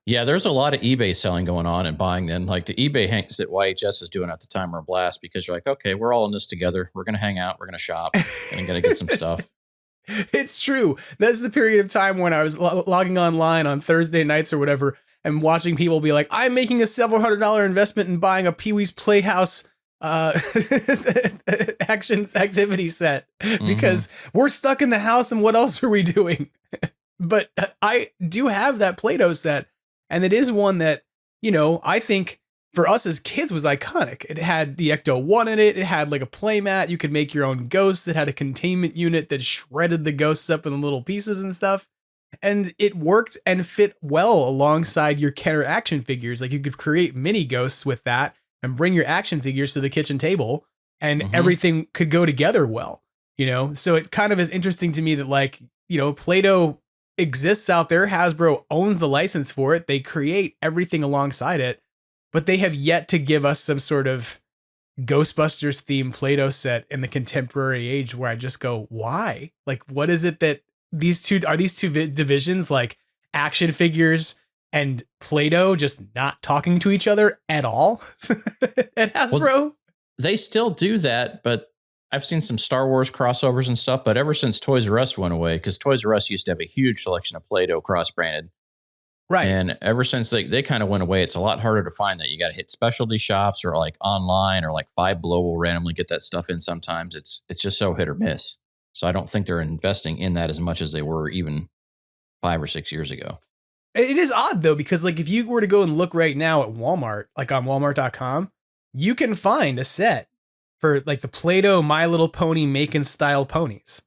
Speaker 12: Yeah, there's a lot of eBay selling going on and buying them. Like the eBay hangs that YHS is doing at the time are a blast, because you're like, okay, we're all in this together. We're going to hang out. We're going to shop and going to get some stuff.
Speaker 9: It's true. That's the period of time when I was logging online on Thursday nights or whatever and watching people be like, I'm making a several $100 investment in buying a Pee-wee's Playhouse activity set because we're stuck in the house and what else are we doing? But I do have that Play-Doh set, and it is one that, you know, I think for us as kids was iconic. It had the Ecto-1 in it. It had like a playmat. You could make your own ghosts. It had a containment unit that shredded the ghosts up in little pieces and stuff. And it worked and fit well alongside your Kenner action figures. Like you could create mini ghosts with that and bring your action figures to the kitchen table, and everything could go together well, you know? So it kind of is interesting to me that, like, you know, Play-Doh exists out there. Hasbro owns the license for it. They create everything alongside it, but they have yet to give us some sort of Ghostbusters themed Play-Doh set in the contemporary age where I just go, why? Like, what is it that these two divisions, like action figures and Play-Doh, just not talking to each other at all at Hasbro?
Speaker 12: Well, they still do that, but I've seen some Star Wars crossovers and stuff, but ever since Toys R Us went away, because Toys R Us used to have a huge selection of Play-Doh cross-branded.
Speaker 9: Right.
Speaker 12: And ever since they kind of went away, it's a lot harder to find that. You got to hit specialty shops or like online, or like Five Below will randomly get that stuff in sometimes. It's just so hit or miss. So I don't think they're investing in that as much as they were even 5 or 6 years ago.
Speaker 9: It is odd though, because like if you were to go and look right now at Walmart, like on Walmart.com, you can find a set for like the Play-Doh My Little Pony Macon style ponies.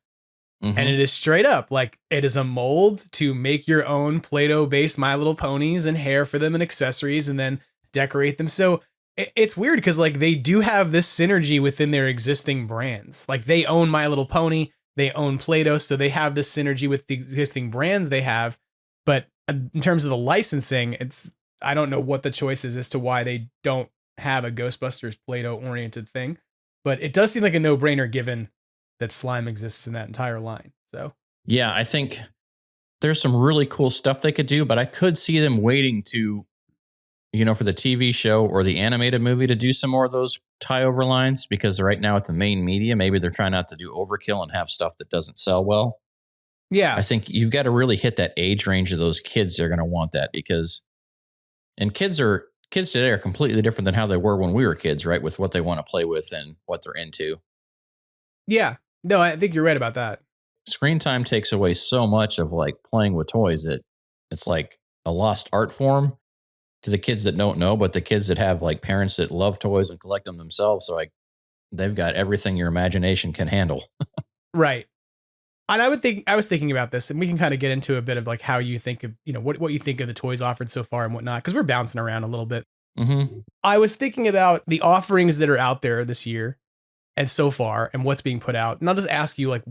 Speaker 9: And it is straight up like it is a mold to make your own Play-Doh based My Little Ponies and hair for them and accessories and then decorate them. So it's weird because like they do have this synergy within their existing brands. Like they own My Little Pony, they own Play-Doh, so they have this synergy with the existing brands they have. But in terms of the licensing, I don't know what the choice is as to why they don't have a Ghostbusters Play-Doh oriented thing. But it does seem like a no-brainer given that slime exists in that entire line. So
Speaker 12: yeah, I think there's some really cool stuff they could do, but I could see them waiting to, you know, for the TV show or the animated movie to do some more of those tie-over lines, because right now at the main media, maybe they're trying not to do overkill and have stuff that doesn't sell well.
Speaker 9: Yeah.
Speaker 12: I think you've got to really hit that age range of those kids. They're going to want that because, and kids today are completely different than how they were when we were kids, right? With what they want to play with and what they're into.
Speaker 9: Yeah. No, I think you're right about that.
Speaker 12: Screen time takes away so much of like playing with toys that it's like a lost art form to the kids that don't know, but the kids that have like parents that love toys and collect them themselves. So like they've got everything your imagination can handle.
Speaker 9: Right. And I was thinking about this, and we can kind of get into a bit of like how you think of, you know, what you think of the toys offered so far and whatnot, because we're bouncing around a little bit. I was thinking about the offerings that are out there this year and so far and what's being put out. And I'll just ask you, like,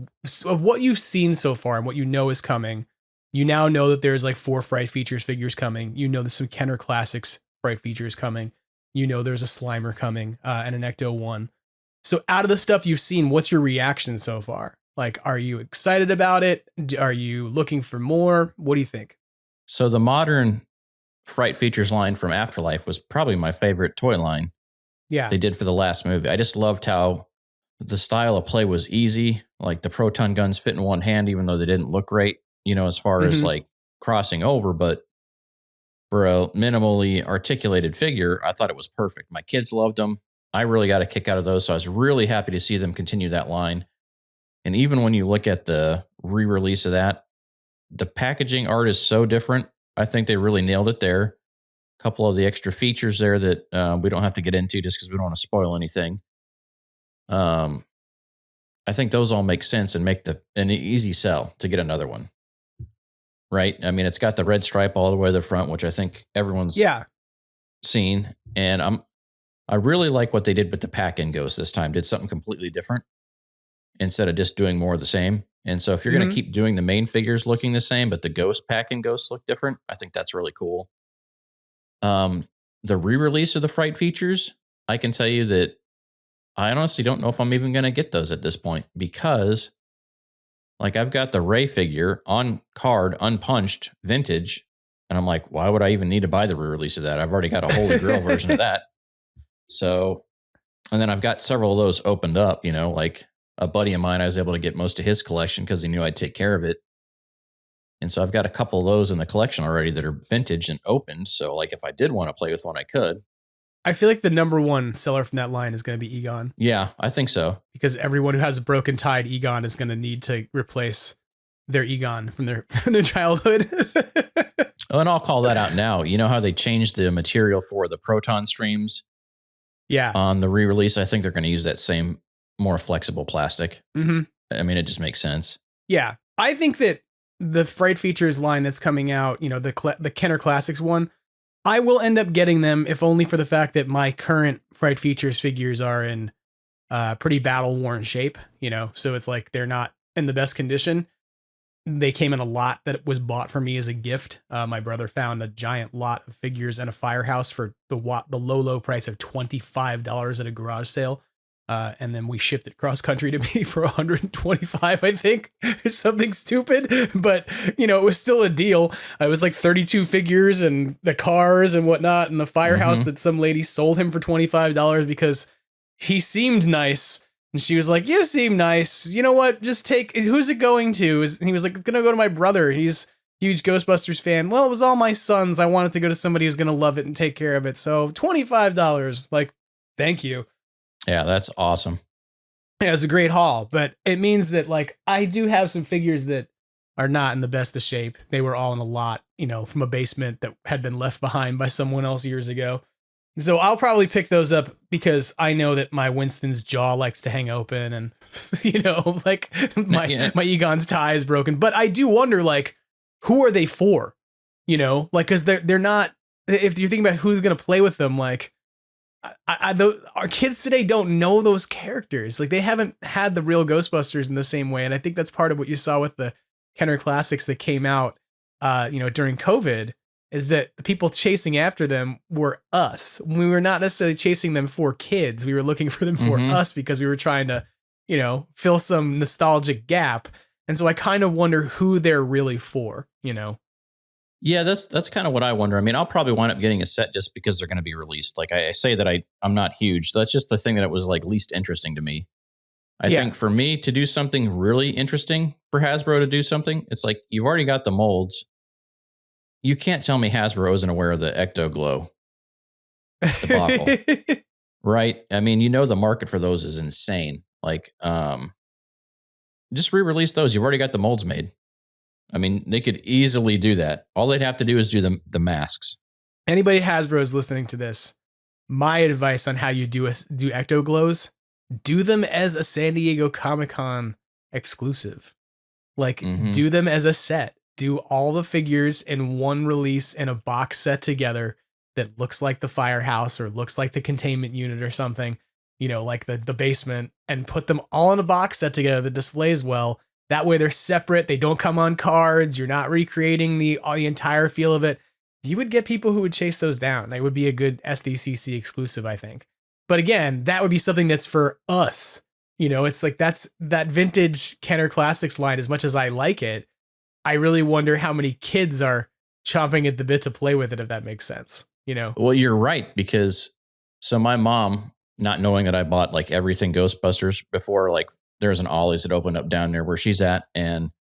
Speaker 9: of what you've seen so far and what you know is coming. You now know that there's like 4 Fright Features figures coming. You know there's some Kenner Classics Fright Features coming. You know there's a Slimer coming and an Ecto-1. So out of the stuff you've seen, what's your reaction so far? Like, are you excited about it? Are you looking for more? What do you think?
Speaker 12: So the modern Fright Features line from Afterlife was probably my favorite toy line.
Speaker 9: Yeah.
Speaker 12: They did for the last movie. I just loved how the style of play was easy. Like the proton guns fit in one hand, even though they didn't look great, you know, as far as like crossing over. But for a minimally articulated figure, I thought it was perfect. My kids loved them. I really got a kick out of those. So I was really happy to see them continue that line. And even when you look at the re-release of that, the packaging art is so different. I think they really nailed it there. A couple of the extra features there that we don't have to get into just because we don't want to spoil anything. I think those all make sense and make an easy sell to get another one. Right? I mean, it's got the red stripe all the way to the front, which I think everyone's seen. And I really like what they did with the pack-in ghost this time. Did something completely different instead of just doing more of the same. And so if you're going to keep doing the main figures looking the same, but the ghost pack-in ghosts look different, I think that's really cool. The re-release of the Fright Features, I can tell you that I honestly don't know if I'm even going to get those at this point, because like I've got the Ray figure on card, unpunched, vintage. And I'm like, why would I even need to buy the re-release of that? I've already got a Holy Grail version of that. So, and then I've got several of those opened up, you know, like a buddy of mine, I was able to get most of his collection because he knew I'd take care of it. And so I've got a couple of those in the collection already that are vintage and opened. So like if I did want to play with one, I could.
Speaker 9: I feel like the number one seller from that line is going to be Egon.
Speaker 12: Yeah, I think so.
Speaker 9: Because everyone who has a broken tide Egon is going to need to replace their Egon from their from their childhood.
Speaker 12: Oh, and I'll call that out now. You know how they changed the material for the proton streams?
Speaker 9: Yeah.
Speaker 12: On the re-release, I think they're going to use that same, more flexible plastic.
Speaker 9: Mm-hmm.
Speaker 12: I mean, it just makes sense.
Speaker 9: Yeah. I think that the Fright Features line that's coming out, you know, the Kenner Classics one, I will end up getting them if only for the fact that my current Fright Features figures are in pretty battle-worn shape, you know, so it's like they're not in the best condition. They came in a lot that was bought for me as a gift. My brother found a giant lot of figures and a firehouse for the low price of $25 at a garage sale. And then we shipped it cross country to me for $125, I think, or something stupid. But, you know, it was still a deal. It was like 32 figures and the cars and whatnot, and the firehouse that some lady sold him for $25 because he seemed nice. And she was like, you seem nice. You know what? Just take, who's it going to? He was like, it's going to go to my brother. He's a huge Ghostbusters fan. Well, it was all my sons. I wanted to go to somebody who's going to love it and take care of it. So $25. Like, thank you.
Speaker 12: Yeah, that's awesome.
Speaker 9: Yeah, it was a great haul. But it means that, like, I do have some figures that are not in the best of shape. They were all in a lot, you know, from a basement that had been left behind by someone else years ago. So I'll probably pick those up because I know that my Winston's jaw likes to hang open and, you know, like my Egon's tie is broken. But I do wonder, like, who are they for? You know, like, because they're not, if you think about who's going to play with them, like, our kids today don't know those characters. Like, they haven't had the real Ghostbusters in the same way. And I think that's part of what you saw with the Kenner Classics that came out, you know, during COVID. Is that the people chasing after them were us. We were not necessarily chasing them for kids. We were looking for them for us because we were trying to, you know, fill some nostalgic gap. And so I kind of wonder who they're really for, you know?
Speaker 12: Yeah, that's kind of what I wonder. I mean, I'll probably wind up getting a set just because they're going to be released. Like I say that I'm not huge. So that's just the thing that it was like least interesting to me. I think for me to do something really interesting for Hasbro to do something, it's like you've already got the molds. You can't tell me Hasbro isn't aware of the Ecto Glow debacle, right? I mean, you know, the market for those is insane. Like, just re-release those. You've already got the molds made. I mean, they could easily do that. All they'd have to do is do the masks.
Speaker 9: Anybody at Hasbro is listening to this. My advice on how you do Ecto Glows, do them as a San Diego Comic-Con exclusive. Like, do them as a set. Do all the figures in one release in a box set together that looks like the firehouse or looks like the containment unit or something, you know, like the basement, and put them all in a box set together that displays well. That way they're separate. They don't come on cards. You're not recreating the entire feel of it. You would get people who would chase those down. They would be a good SDCC exclusive, I think. But again, that would be something that's for us. You know, it's like that vintage Kenner Classics line, as much as I like it, I really wonder how many kids are chomping at the bit to play with it, if that makes sense, you know?
Speaker 12: Well, you're right, because so my mom, not knowing that I bought like everything Ghostbusters before, like there's an Ollie's that opened up down there where she's at, and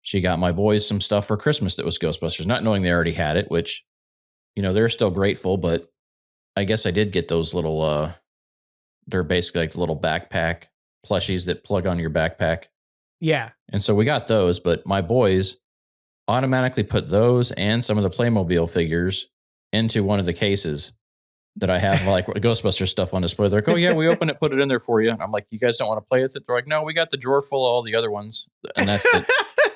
Speaker 12: she got my boys some stuff for Christmas that was Ghostbusters, not knowing they already had it, which, you know, they're still grateful, but I guess I did get those little, they're basically like the little backpack plushies that plug on your backpack.
Speaker 9: Yeah.
Speaker 12: And so we got those, but my boys automatically put those and some of the Playmobil figures into one of the cases that I have, like Ghostbuster stuff on display. They're like, oh yeah, we opened it, put it in there for you. And I'm like, you guys don't want to play with it? They're like, no, we got the drawer full of all the other ones. And that's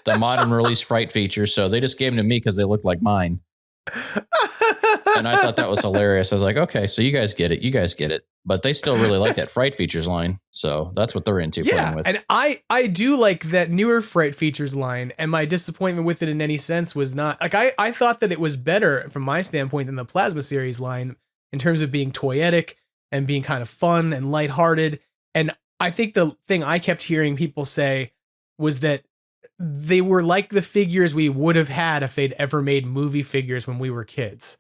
Speaker 12: the modern release Fright features. So they just gave them to me because they looked like mine. And I thought that was hilarious. I was like, okay, so you guys get it. But they still really like that Fright Features line. So that's what they're into playing with.
Speaker 9: And I do like that newer Fright Features line. And my disappointment with it in any sense was not, like, I thought that it was better from my standpoint than the Plasma Series line in terms of being toyetic and being kind of fun and lighthearted. And I think the thing I kept hearing people say was that they were like the figures we would have had if they'd ever made movie figures when we were kids.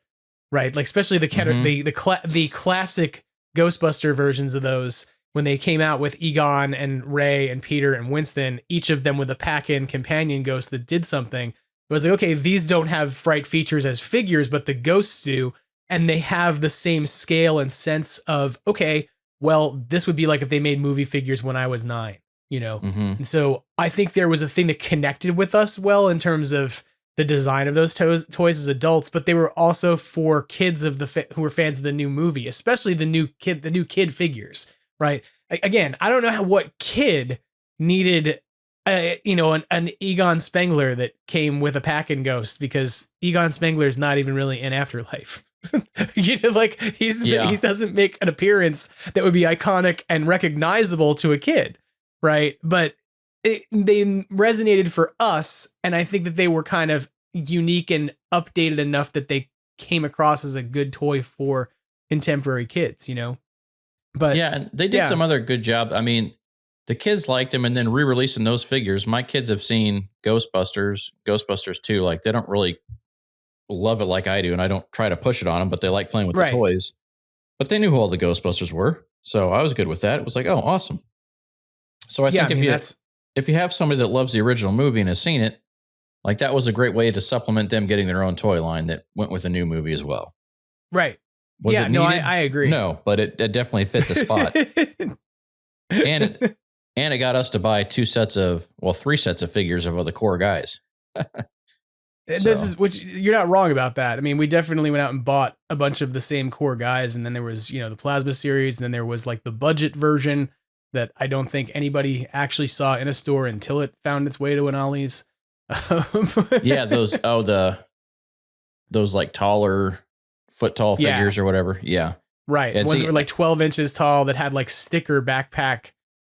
Speaker 9: Right? Like, especially the classic Ghostbuster versions of those, when they came out with Egon and Ray and Peter and Winston, each of them with a pack-in companion ghost that did something. It was like, okay, these don't have Fright Features as figures, but the ghosts do, and they have the same scale and sense of, okay, well, this would be like if they made movie figures when I was 9. you know?
Speaker 12: Mhm.
Speaker 9: And so I think there was a thing that connected with us well in terms of the design of those toys as adults, but they were also for kids of who were fans of the new movie, especially the new kid figures, right? Again, I don't know what kid needed an Egon Spengler that came with a pack-in ghost, because Egon Spengler is not even really in Afterlife. He doesn't make an appearance that would be iconic and recognizable to a kid, right? But they resonated for us, and I think that they were kind of unique and updated enough that they came across as a good toy for contemporary kids, you know? But
Speaker 12: yeah, and they did some other good job. I mean, the kids liked them, and then re-releasing those figures. My kids have seen Ghostbusters 2. Like, they don't really love it like I do, and I don't try to push it on them, but they like playing with the toys. But they knew who all the Ghostbusters were, so I was good with that. It was like, oh, awesome. So I think if you have somebody that loves the original movie and has seen it, like, that was a great way to supplement them getting their own toy line that went with the new movie as well.
Speaker 9: Right.
Speaker 12: Was it
Speaker 9: no,
Speaker 12: needed?
Speaker 9: I agree.
Speaker 12: No, but it definitely fit the spot. And it got us to buy 3 sets of figures of other core guys.
Speaker 9: Which you're not wrong about that. I mean, we definitely went out and bought a bunch of the same core guys, and then there was, the Plasma series, and then there was like the budget version that I don't think anybody actually saw in a store until it found its way to an Ollie's.
Speaker 12: Yeah, those like taller, foot tall figures or whatever. Yeah.
Speaker 9: Right. Ones that were like 12 inches tall that had like sticker backpack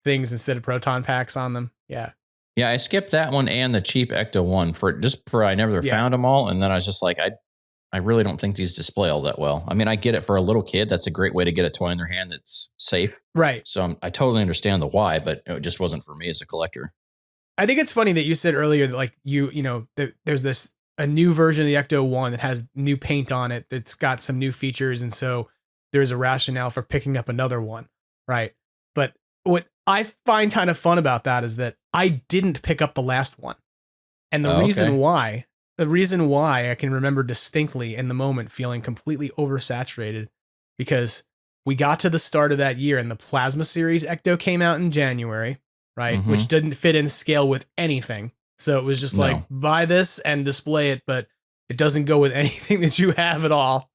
Speaker 9: things instead of proton packs on them. Yeah.
Speaker 12: Yeah, I skipped that one and the cheap Ecto one I never found them all. And then I was just like, I really don't think these display all that well. I mean, I get it for a little kid. That's a great way to get a toy in their hand that's safe.
Speaker 9: Right.
Speaker 12: So I totally understand the why, but it just wasn't for me as a collector.
Speaker 9: I think it's funny that you said earlier that like there's a new version of the Ecto 1 that has new paint on it that's got some new features, and so there's a rationale for picking up another one, right? But what I find kind of fun about that is that I didn't pick up the last one. And the reason why I can remember distinctly in the moment feeling completely oversaturated, because we got to the start of that year and the Plasma series Ecto came out in January, right?
Speaker 12: Mm-hmm.
Speaker 9: Which didn't fit in scale with anything. So it was just like, buy this and display it, but it doesn't go with anything that you have at all.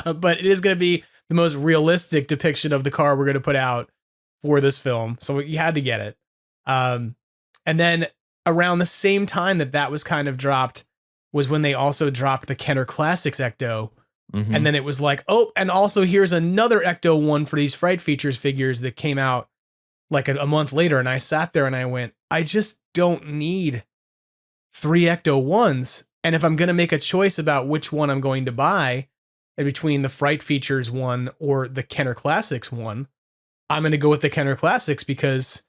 Speaker 9: But it is going to be the most realistic depiction of the car we're going to put out for this film. So you had to get it. And then around the same time that was kind of dropped was when they also dropped the Kenner Classics Ecto.
Speaker 12: Mm-hmm.
Speaker 9: And then it was like, oh, and also here's another Ecto 1 for these Fright Features figures that came out like a month later. And I sat there and I went, I just don't need 3 Ecto 1s. And if I'm going to make a choice about which one I'm going to buy between the Fright Features one or the Kenner Classics one, I'm going to go with the Kenner Classics because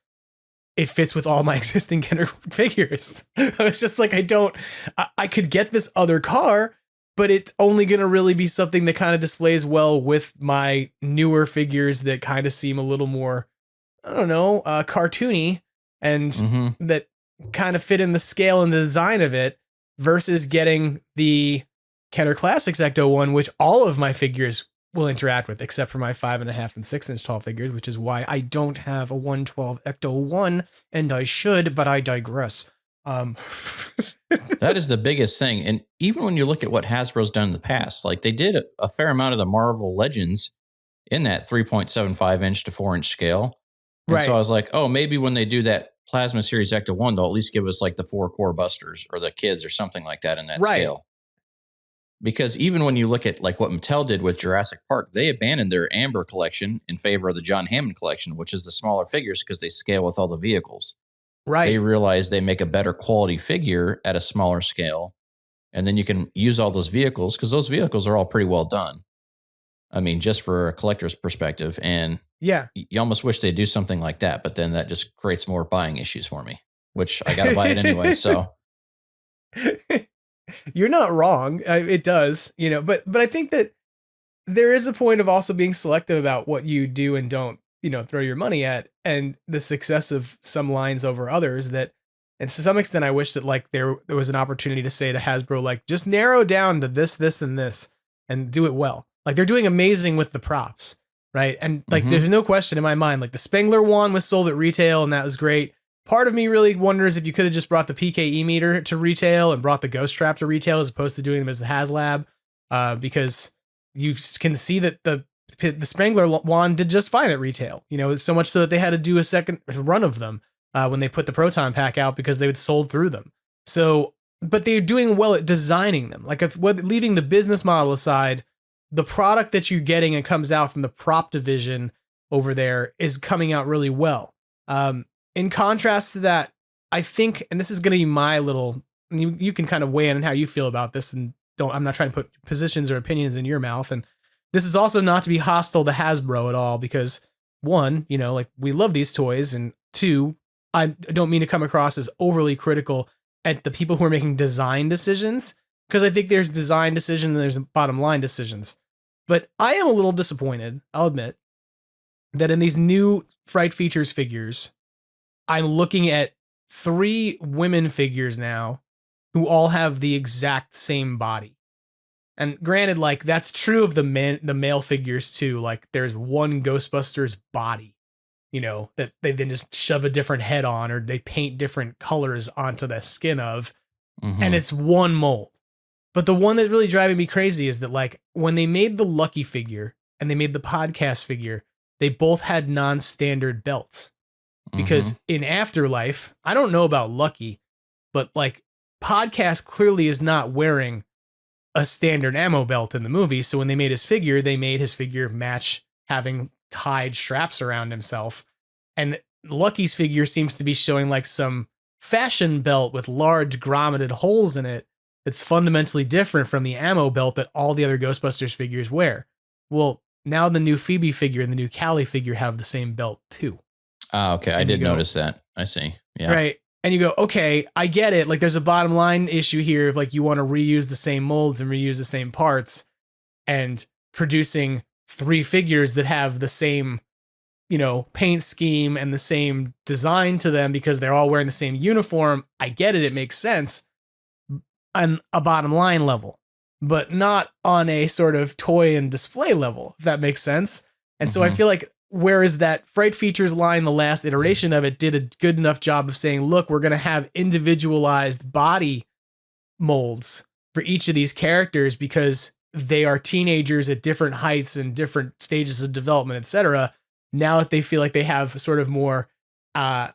Speaker 9: it fits with all my existing Kenner figures. I was just like, I could get this other car, but it's only going to really be something that kind of displays well with my newer figures that kind of seem a little more, I don't know, cartoony, and that kind of fit in the scale and the design of it, versus getting the Kenner Classics Ecto 1, which all of my figures will interact with, except for my 5.5 and 6 inch tall figures, which is why I don't have a 112 Ecto 1, and I should, but I digress.
Speaker 12: That is the biggest thing. And even when you look at what Hasbro's done in the past, like they did a fair amount of the Marvel Legends in that 3.75 inch to 4 inch scale. And so I was like, oh, maybe when they do that Plasma Series Ecto 1, they'll at least give us like the 4 core busters or the kids or something like that in that scale. Because even when you look at like what Mattel did with Jurassic Park, they abandoned their Amber collection in favor of the John Hammond collection, which is the smaller figures because they scale with all the vehicles.
Speaker 9: Right.
Speaker 12: They realize they make a better quality figure at a smaller scale. And then you can use all those vehicles because those vehicles are all pretty well done. I mean, just for a collector's perspective. And
Speaker 9: yeah,
Speaker 12: you almost wish they'd do something like that, but then that just creates more buying issues for me, which I got to buy it anyway. So
Speaker 9: you're not wrong. It does, but I think that there is a point of also being selective about what you do and don't, throw your money at, and the success of some lines over others that, and to some extent, I wish that like there was an opportunity to say to Hasbro, like, just narrow down to this, this, and this, and do it well. Like, they're doing amazing with the props, right? And like, there's no question in my mind, like the Spengler one was sold at retail and that was great. part of me really wonders if you could have just brought the PKE meter to retail and brought the Ghost Trap to retail as opposed to doing them as a HasLab, because you can see that the Spangler wand did just fine at retail. You know, so much so that they had to do a second run of them when they put the Proton Pack out because they had sold through them. So, but they're doing well at designing them. Like, leaving the business model aside, the product that you're getting and comes out from the prop division over there is coming out really well. In contrast to that, I think, and this is going to be my little, you can kind of weigh in on how you feel about this, and I'm not trying to put positions or opinions in your mouth. And this is also not to be hostile to Hasbro at all, because one, you know, like, we love these toys, and two, I don't mean to come across as overly critical at the people who are making design decisions, because I think there's design decisions and there's bottom line decisions. But I am a little disappointed, I'll admit, that in these new Fright Features figures, I'm looking at 3 women figures now who all have the exact same body. And granted, like, that's true of the male figures too. Like, there's one Ghostbusters body, you know, that they then just shove a different head on, or they paint different colors onto the skin of, and it's one mold. But the one that's really driving me crazy is that, like, when they made the Lucky figure and they made the Podcast figure, they both had non-standard belts. Because in Afterlife, I don't know about Lucky, but, like, Podcast clearly is not wearing a standard ammo belt in the movie. So when they made his figure, they made his figure match having tied straps around himself. And Lucky's figure seems to be showing, like, some fashion belt with large grommeted holes in it that's fundamentally different from the ammo belt that all the other Ghostbusters figures wear. Well, now the new Phoebe figure and the new Callie figure have the same belt too.
Speaker 12: Okay, I did notice that. I see. Yeah.
Speaker 9: Right. And you go, okay, I get it. Like, there's a bottom line issue here of, like, you want to reuse the same molds and reuse the same parts, and producing 3 figures that have the same, you know, paint scheme and the same design to them because they're all wearing the same uniform. I get it. It makes sense on a bottom line level, but not on a sort of toy and display level, if that makes sense. And so I feel like, whereas that Fright Features line, the last iteration of it, did a good enough job of saying, look, we're going to have individualized body molds for each of these characters because they are teenagers at different heights and different stages of development, etc. Now that they feel like they have sort of more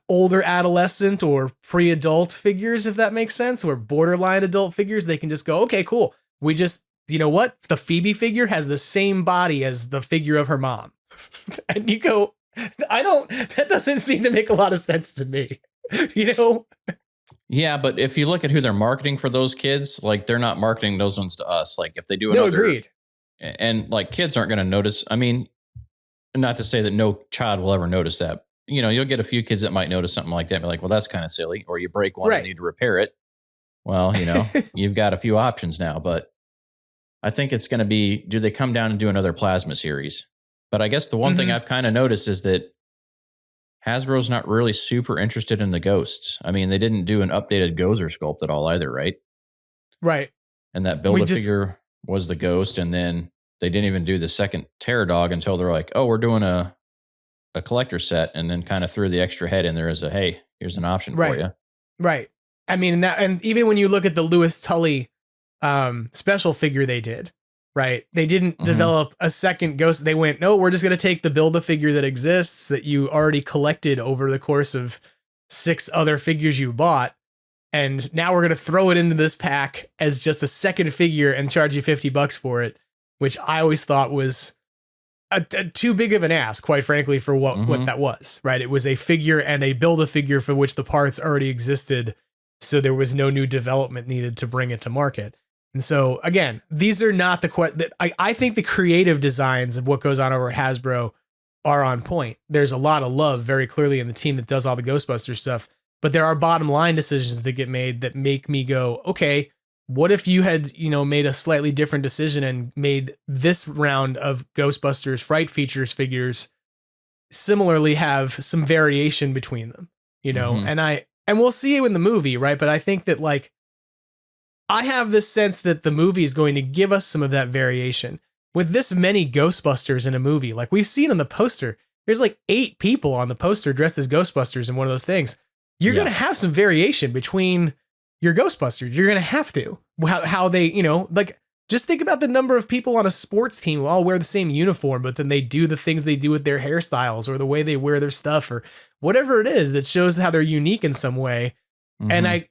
Speaker 9: older adolescent or pre-adult figures, if that makes sense, or borderline adult figures, they can just go, okay, cool. We just, you know what? The Phoebe figure has the same body as the figure of her mom. And you go, that doesn't seem to make a lot of sense to me, you know?
Speaker 12: Yeah, but if you look at who they're marketing for those kids, like, they're not marketing those ones to us. Like, if they do another,
Speaker 9: agreed.
Speaker 12: And, like, kids aren't going to notice. I mean, not to say that no child will ever notice that. You know, you'll get a few kids that might notice something like that and be like, well, that's kind of silly. Or you break one and need to repair it. Well, you know, you've got a few options now, but I think it's going to be, do they come down and do another plasma series? But I guess the one thing I've kind of noticed is that Hasbro's not really super interested in the ghosts. I mean, they didn't do an updated Gozer sculpt at all either, right?
Speaker 9: Right.
Speaker 12: And that Build-A-Figure was the ghost, and then they didn't even do the second Terror Dog until they're like, oh, we're doing a collector set, and then kind of threw the extra head in there as a, hey, here's an option for you.
Speaker 9: Right. I mean, and even when you look at the Louis Tully special figure they did, right? They didn't develop a second ghost. They went, no, we're just going to take the Build-A-Figure that exists that you already collected over the course of 6 other figures you bought. And now we're going to throw it into this pack as just a second figure and charge you $50 for it, which I always thought was too big of an ask, quite frankly, for what that was, right? It was a figure and a Build-A-Figure for which the parts already existed. So there was no new development needed to bring it to market. And so, again, these are not I think the creative designs of what goes on over at Hasbro are on point. There's a lot of love very clearly in the team that does all the Ghostbusters stuff, but there are bottom line decisions that get made that make me go, okay, what if you had, you know, made a slightly different decision and made this round of Ghostbusters Fright Features figures similarly have some variation between them, you know? And we'll see it in the movie, right? But I think that, like, I have this sense that the movie is going to give us some of that variation. With this many Ghostbusters in a movie, like we've seen on the poster, there's like 8 people on the poster dressed as Ghostbusters in one of those things. you're going to have some variation between your Ghostbusters. You're going to have to. How they, you know, like, just think about the number of people on a sports team who all wear the same uniform, but then they do the things they do with their hairstyles or the way they wear their stuff or whatever it is that shows how they're unique in some way. Mm-hmm. And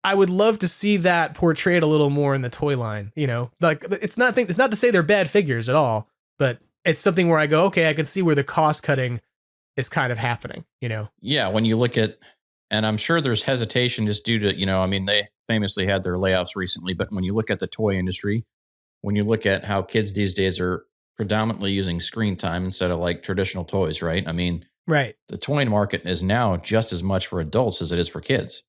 Speaker 9: I would love to see that portrayed a little more in the toy line, you know, like it's not to say they're bad figures at all, but it's something where I go, okay, I can see where the cost cutting is kind of happening, you know?
Speaker 12: Yeah. When you look at, and I'm sure there's hesitation just due to, you know, I mean, they famously had their layoffs recently, but when you look at the toy industry, when you look at how kids these days are predominantly using screen time instead of like traditional toys, right? I mean,
Speaker 9: right.
Speaker 12: The toy market is now just as much for adults as it is for kids.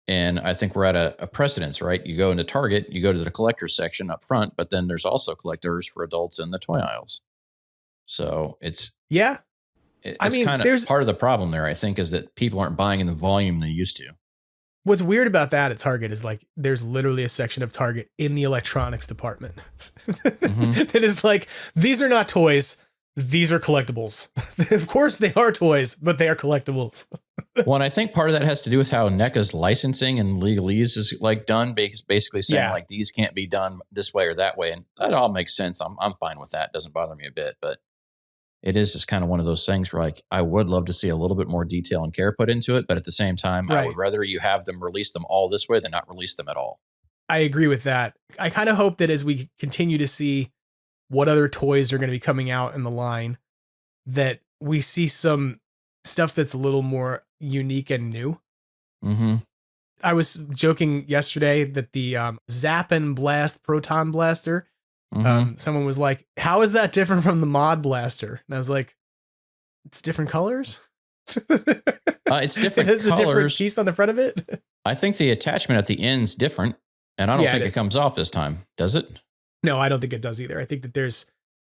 Speaker 12: And I think we're at a precedence, right? You go into Target, you go to the collector's section up front, but then there's also collectors for adults in the toy aisles. So it's kind of part of the problem there, I think, is that people aren't buying in the volume they used to.
Speaker 9: What's weird about that at Target is like there's literally a section of Target in the electronics department that is like, these are not toys, these are collectibles. Of course they are toys, but they are collectibles.
Speaker 12: Well, and I think part of that has to do with how NECA's licensing and legalese is like done, basically saying like these can't be done this way or that way, and that all makes sense. I'm fine with that. It doesn't bother me a bit, but it is just kind of one of those things where like I would love to see a little bit more detail and care put into it, but at the same time, I would rather you have them release them all this way than not release them at all.
Speaker 9: I agree with that. I kind of hope that as we continue to see what other toys are going to be coming out in the line, that we see some stuff that's a little more unique and new.
Speaker 12: Mm-hmm.
Speaker 9: I was joking yesterday that the Zap and Blast Proton Blaster, someone was like, how is that different from the Mod Blaster? And I was like, it's different colors.
Speaker 12: It's different
Speaker 9: It has
Speaker 12: colors.
Speaker 9: a different piece on the front of it.
Speaker 12: I think the attachment at the end's different, and I don't think it comes off this time. Does it?
Speaker 9: No, I don't think it does either. I think that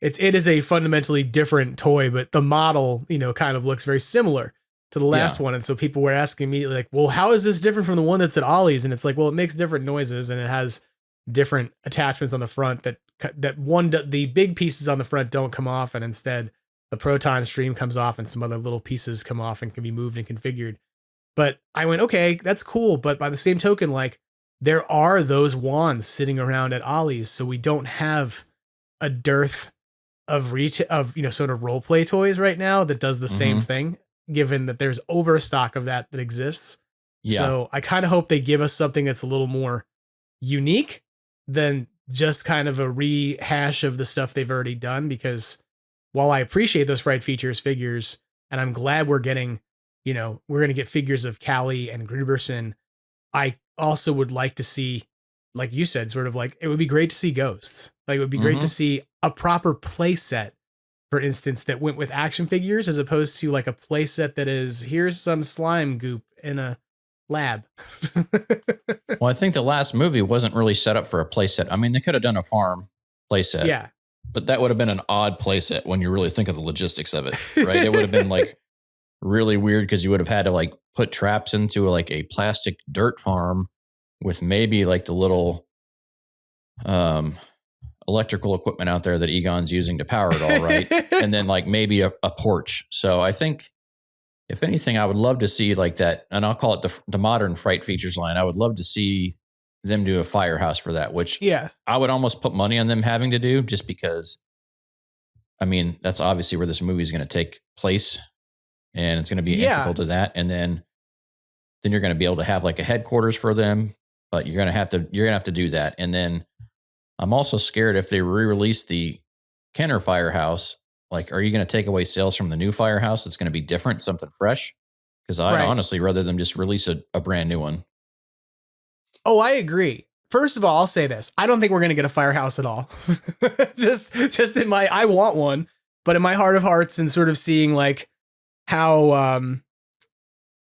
Speaker 9: it is a fundamentally different toy, but the model, you know, kind of looks very similar to the last one. And so people were asking me like, well, how is this different from the one that's at Ollie's? And it's like, well, it makes different noises and it has different attachments on the front that the big pieces on the front don't come off. And instead the proton stream comes off and some other little pieces come off and can be moved and configured. But I went, okay, that's cool. But by the same token, like there are those wands sitting around at Ollie's. So we don't have a dearth of sort of role play toys right now that does the same thing, given that there's overstock of that exists. Yeah. So I kind of hope they give us something that's a little more unique than just kind of a rehash of the stuff they've already done, because while I appreciate those Fright Features figures, and I'm glad we're getting, you know, we're going to get figures of Callie and Gruberson, I also would like to see, like you said, sort of like, it would be great to see ghosts. Like it would be great to see a proper play set, for instance, that went with action figures, as opposed to like a play set that is, here's some slime goop in a lab.
Speaker 12: Well, I think the last movie wasn't really set up for a play set. I mean, they could have done a farm play set.
Speaker 9: Yeah.
Speaker 12: But that would have been an odd play set when you really think of the logistics of it, right? It would have been like really weird because you would have had to like put traps into like a plastic dirt farm with maybe like the little electrical equipment out there that Egon's using to power it all, right? And then like maybe a porch. So I think, if anything, I would love to see like that, and I'll call it the modern Fright Features line. I would love to see them do a firehouse for that, which I would almost put money on them having to do, just because, I mean, that's obviously where this movie is going to take place, and it's going to be integral to that. And then you're going to be able to have like a headquarters for them, but you're going to have to do that. And then I'm also scared if they re-release the Kenner Firehouse, like, are you going to take away sales from the new Firehouse? It's going to be different, something fresh. Because I'd honestly rather them just release a brand new one.
Speaker 9: Oh, I agree. First of all, I'll say this. I don't think we're going to get a Firehouse at all. just in I want one, but in my heart of hearts, and sort of seeing like how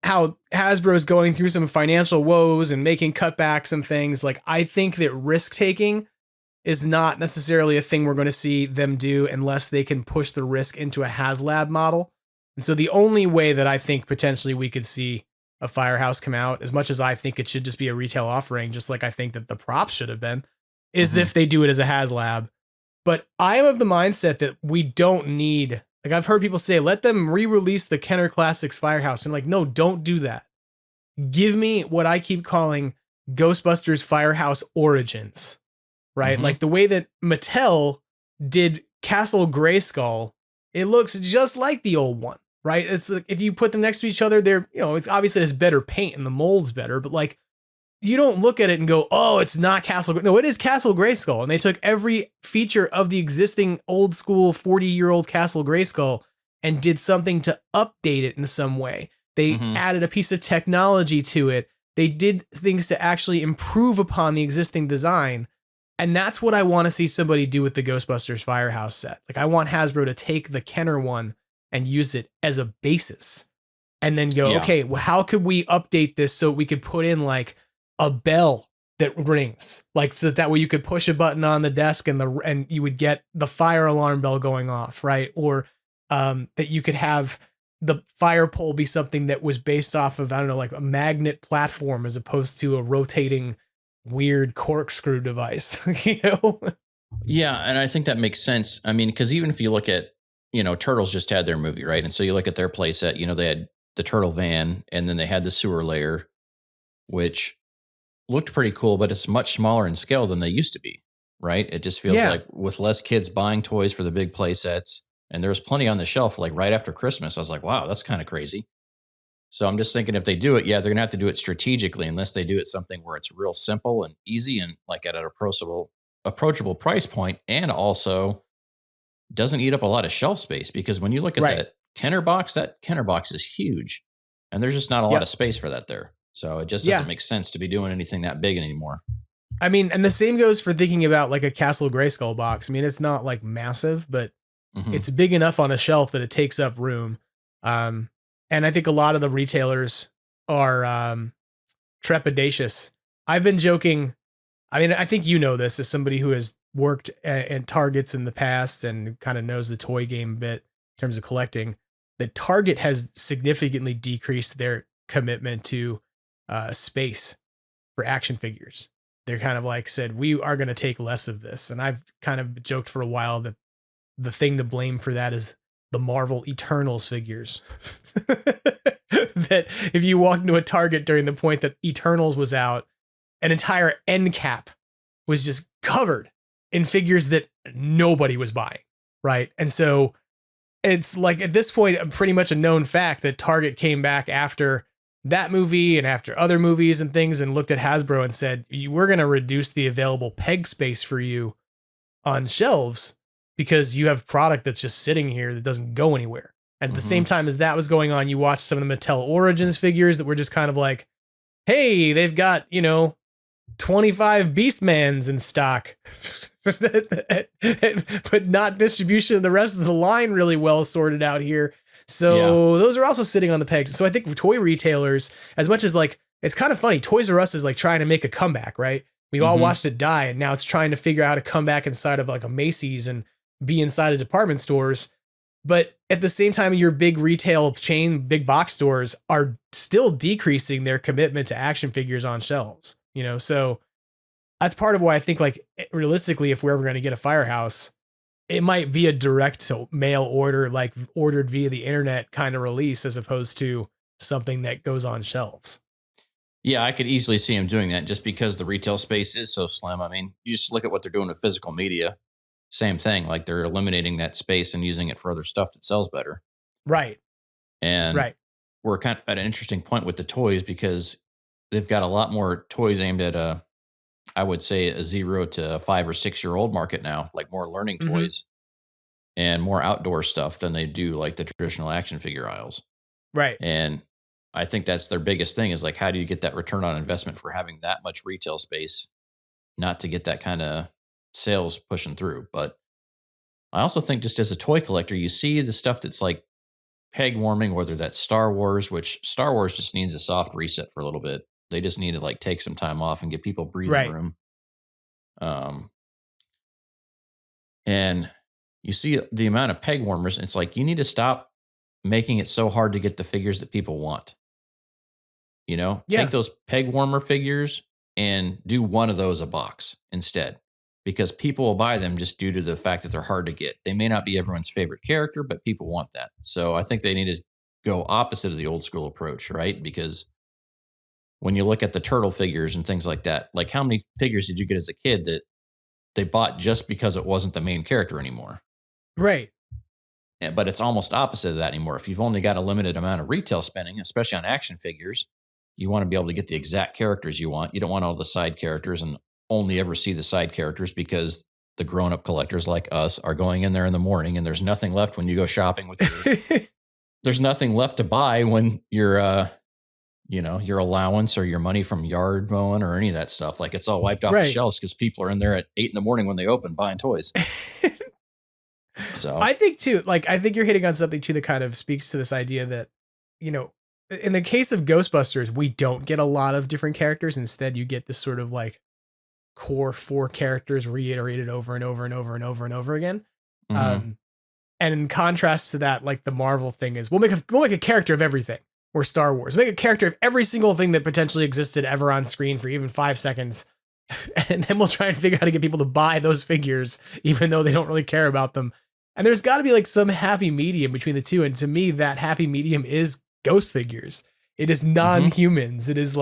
Speaker 9: Hasbro is going through some financial woes and making cutbacks and things, like I think that risk taking is not necessarily a thing we're going to see them do unless they can push the risk into a HasLab model. And so the only way that I think potentially we could see a Firehouse come out, as much as I think it should just be a retail offering, just like I think that the props should have been, is if they do it as a HasLab. But I am of the mindset that we don't need, like I've heard people say, let them re-release the Kenner Classics Firehouse. And like, no, don't do that. give me what I keep calling Ghostbusters Firehouse Origins, right? Like the way that Mattel did Castle Grayskull, it looks just like the old one, right? It's like if you put them next to each other, they're, it's obviously has better paint and the mold's better, but like you don't look at it and go, oh, it's not Castle. No, it is Castle Grayskull. And they took every feature of the existing old school 40-year-old Castle Grayskull and did something to update it in some way. They added a piece of technology to it. They did things to actually improve upon the existing design. And that's what I want to see somebody do with the Ghostbusters Firehouse set. Like I want Hasbro to take the Kenner one and use it as a basis and then go, okay, well, how could we update this so we could put in like a bell that rings, like so that way you could push a button on the desk and you would get the fire alarm bell going off, right? Or that you could have the fire pole be something that was based off of, I don't know, like a magnet platform as opposed to a rotating weird corkscrew device,
Speaker 12: Yeah, and I think that makes sense. I mean, because even if you look at, Turtles just had their movie, right? And so you look at their playset, they had the turtle van and then they had the sewer layer, which looked pretty cool, but it's much smaller in scale than they used to be, right? It just feels like with less kids buying toys for the big play sets, and there was plenty on the shelf like right after Christmas. I was like, wow, that's kind of crazy. So I'm just thinking if they do it, they're going to have to do it strategically unless they do it something where it's real simple and easy and like at an approachable price point, and also doesn't eat up a lot of shelf space, because when you look at that Kenner box is huge and there's just not a lot of space for that there. So it just doesn't make sense to be doing anything that big anymore.
Speaker 9: I mean, and the same goes for thinking about like a Castle Grayskull box. I mean, it's not like massive, but it's big enough on a shelf that it takes up room. And I think a lot of the retailers are trepidatious. I've been joking. I mean, I think this as somebody who has worked at Targets in the past and kind of knows the toy game a bit in terms of collecting, that Target has significantly decreased their commitment to space for action figures. They're kind of like said, we are going to take less of this. And I've kind of joked for a while that the thing to blame for that is the Marvel Eternals figures. That if you walked into a Target during the point that Eternals was out, an entire end cap was just covered in figures that nobody was buying, right? And so it's like at this point, pretty much a known fact that Target came back after that movie and after other movies and things and looked at Hasbro and said, we're going to reduce the available peg space for you on shelves because you have product that's just sitting here that doesn't go anywhere. And at the same time as that was going on, you watched some of the Mattel Origins figures that were just kind of like, hey, they've got, 25 Beastmans in stock, but not distribution of the rest of the line really well sorted out here. So those are also sitting on the pegs. So I think for toy retailers, as much as like, it's kind of funny, Toys R Us is like trying to make a comeback, right? We've all watched it die, and now it's trying to figure out how to come back inside of like a Macy's and be inside of department stores. But at the same time, your big retail chain, big box stores are still decreasing their commitment to action figures on shelves, so that's part of why I think like realistically, if we're ever going to get a Firehouse, it might be a direct to mail order, like ordered via the internet kind of release, as opposed to something that goes on shelves.
Speaker 12: Yeah, I could easily see them doing that just because the retail space is so slim. I mean, you just look at what they're doing with physical media. Same thing, like they're eliminating that space and using it for other stuff that sells better.
Speaker 9: Right.
Speaker 12: And we're kind of at an interesting point with the toys because they've got a lot more toys aimed at I would say a 0 to 5 or 6 year old market now, like more learning toys and more outdoor stuff than they do like the traditional action figure aisles.
Speaker 9: Right.
Speaker 12: And I think that's their biggest thing is like, how do you get that return on investment for having that much retail space, not to get that kind of sales pushing through. But I also think just as a toy collector, you see the stuff that's like peg warming, whether that's Star Wars, which Star Wars just needs a soft reset for a little bit. They just need to like take some time off and give people breathing room. And you see the amount of peg warmers. It's like, you need to stop making it so hard to get the figures that people want. Take those peg warmer figures and do one of those a box instead, because people will buy them just due to the fact that they're hard to get. They may not be everyone's favorite character, but people want that. So I think they need to go opposite of the old school approach, right? Because when you look at the turtle figures and things like that, like how many figures did you get as a kid that they bought just because it wasn't the main character anymore?
Speaker 9: Right.
Speaker 12: But it's almost opposite of that anymore. If you've only got a limited amount of retail spending, especially on action figures, you want to be able to get the exact characters you want. You don't want all the side characters and only ever see the side characters because the grown-up collectors like us are going in there in the morning and there's nothing left when you go shopping with your there's nothing left to buy when your your allowance or your money from yard mowing or any of that stuff. Like it's all wiped off the shelves because people are in there at 8 a.m. when they open buying toys. So
Speaker 9: I think too, I think you're hitting on something too that kind of speaks to this idea that, in the case of Ghostbusters, we don't get a lot of different characters. Instead, you get this sort of core 4 characters reiterated over and over and over and over and over again.
Speaker 12: Mm-hmm.
Speaker 9: And in contrast to that, the Marvel thing is we'll make a character of everything, or Star Wars. Make a character of every single thing that potentially existed ever on screen for even 5 seconds. And then we'll try and figure out how to get people to buy those figures, even though they don't really care about them. And there's got to be some happy medium between the two. And to me, that happy medium is ghost figures. It is non-humans. It is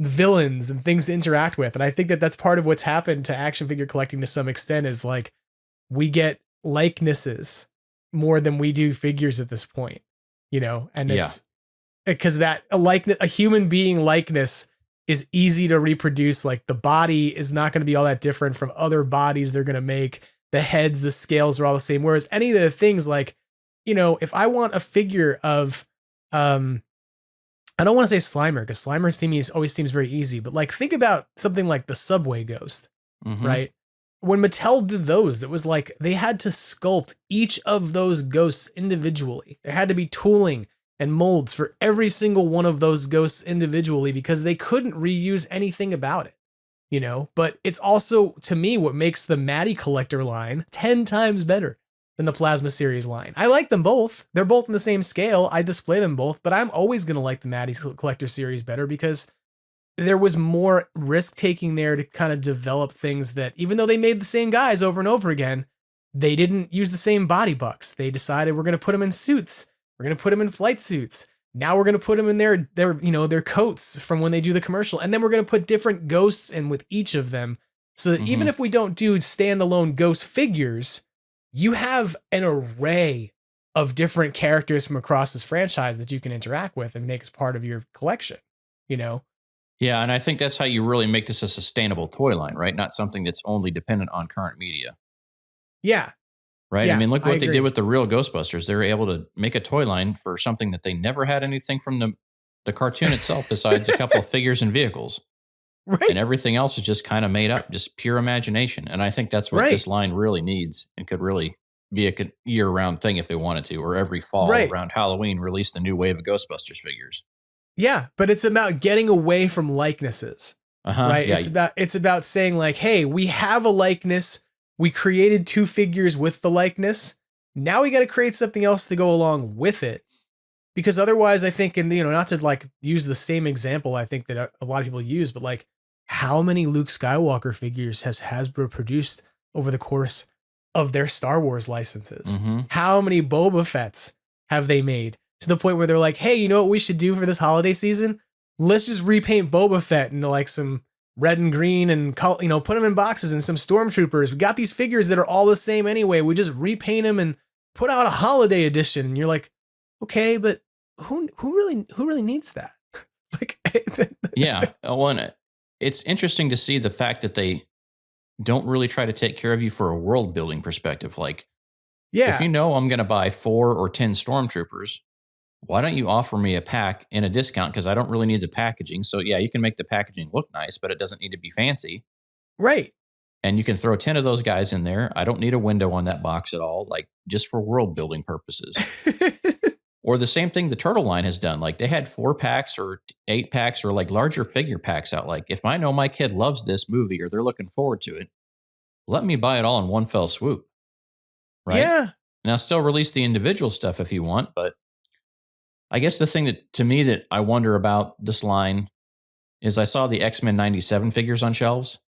Speaker 9: villains and things to interact with. And I think that that's part of what's happened to action figure collecting to some extent is we get likenesses more than we do figures at this point, and it's because a human being likeness is easy to reproduce. The body is not going to be all that different from other bodies they're going to make. The heads, the scales are all the same. Whereas any of the things if I want a figure of, I don't want to say Slimer because Slimer to me always seems very easy, but think about something like the Subway Ghost, right? When Mattel did those, it was they had to sculpt each of those ghosts individually. There had to be tooling and molds for every single one of those ghosts individually because they couldn't reuse anything about it. But it's also, to me, what makes the Matty Collector line 10 times better than the Plasma Series line. I like them both. They're both in the same scale. I display them both, but I'm always going to like the Matty Collector Series better because there was more risk taking there to kind of develop things that, even though they made the same guys over and over again, they didn't use the same body bucks. They decided we're going to put them in suits. We're going to put them in flight suits. Now we're going to put them in their coats from when they do the commercial. And then we're going to put different ghosts in with each of them. So that even if we don't do standalone ghost figures, you have an array of different characters from across this franchise that you can interact with and make as part of your collection,
Speaker 12: Yeah, and I think that's how you really make this a sustainable toy line, right? Not something that's only dependent on current media.
Speaker 9: Yeah.
Speaker 12: Right?
Speaker 9: Yeah,
Speaker 12: I mean, look what they
Speaker 9: agree.
Speaker 12: did with the real Ghostbusters. They were able to make a toy line for something that they never had anything from the cartoon itself besides a couple of figures and vehicles.
Speaker 9: Right.
Speaker 12: And everything else is just kind of made up, just pure imagination. And I think that's what this line really needs and could really be a year-round thing if they wanted to, or every fall around Halloween release the new wave of Ghostbusters figures.
Speaker 9: Yeah, but it's about getting away from likenesses, right?
Speaker 12: Yeah.
Speaker 9: It's about saying hey, we have a likeness. We created 2 figures with the likeness. Now we got to create something else to go along with it. Because otherwise I think, and not to use the same example I think that a lot of people use, but how many Luke Skywalker figures has Hasbro produced over the course of their Star Wars licenses? How many Boba Fett's have they made to the point where they're hey, you know what we should do for this holiday season? Let's just repaint Boba Fett into some red and green and put them in boxes and some stormtroopers. We got these figures that are all the same anyway. We just repaint them and put out a holiday edition. And you're okay, but who really needs that?
Speaker 12: Yeah. Well, it's interesting to see the fact that they don't really try to take care of you for a world building perspective. If I'm going to buy 4 or 10 stormtroopers, why don't you offer me a pack in a discount? Because I don't really need the packaging. So yeah, you can make the packaging look nice, but it doesn't need to be fancy.
Speaker 9: Right.
Speaker 12: And you can throw 10 of those guys in there. I don't need a window on that box at all, just for world building purposes. Or the same thing the Turtle line has done. They had 4 packs or 8 packs or larger figure packs out. If I know my kid loves this movie or they're looking forward to it, let me buy it all in one fell swoop. Right?
Speaker 9: Yeah.
Speaker 12: Now still release the individual stuff if you want, but I guess the thing that to me that I wonder about this line is I saw the X-Men 97 figures on shelves.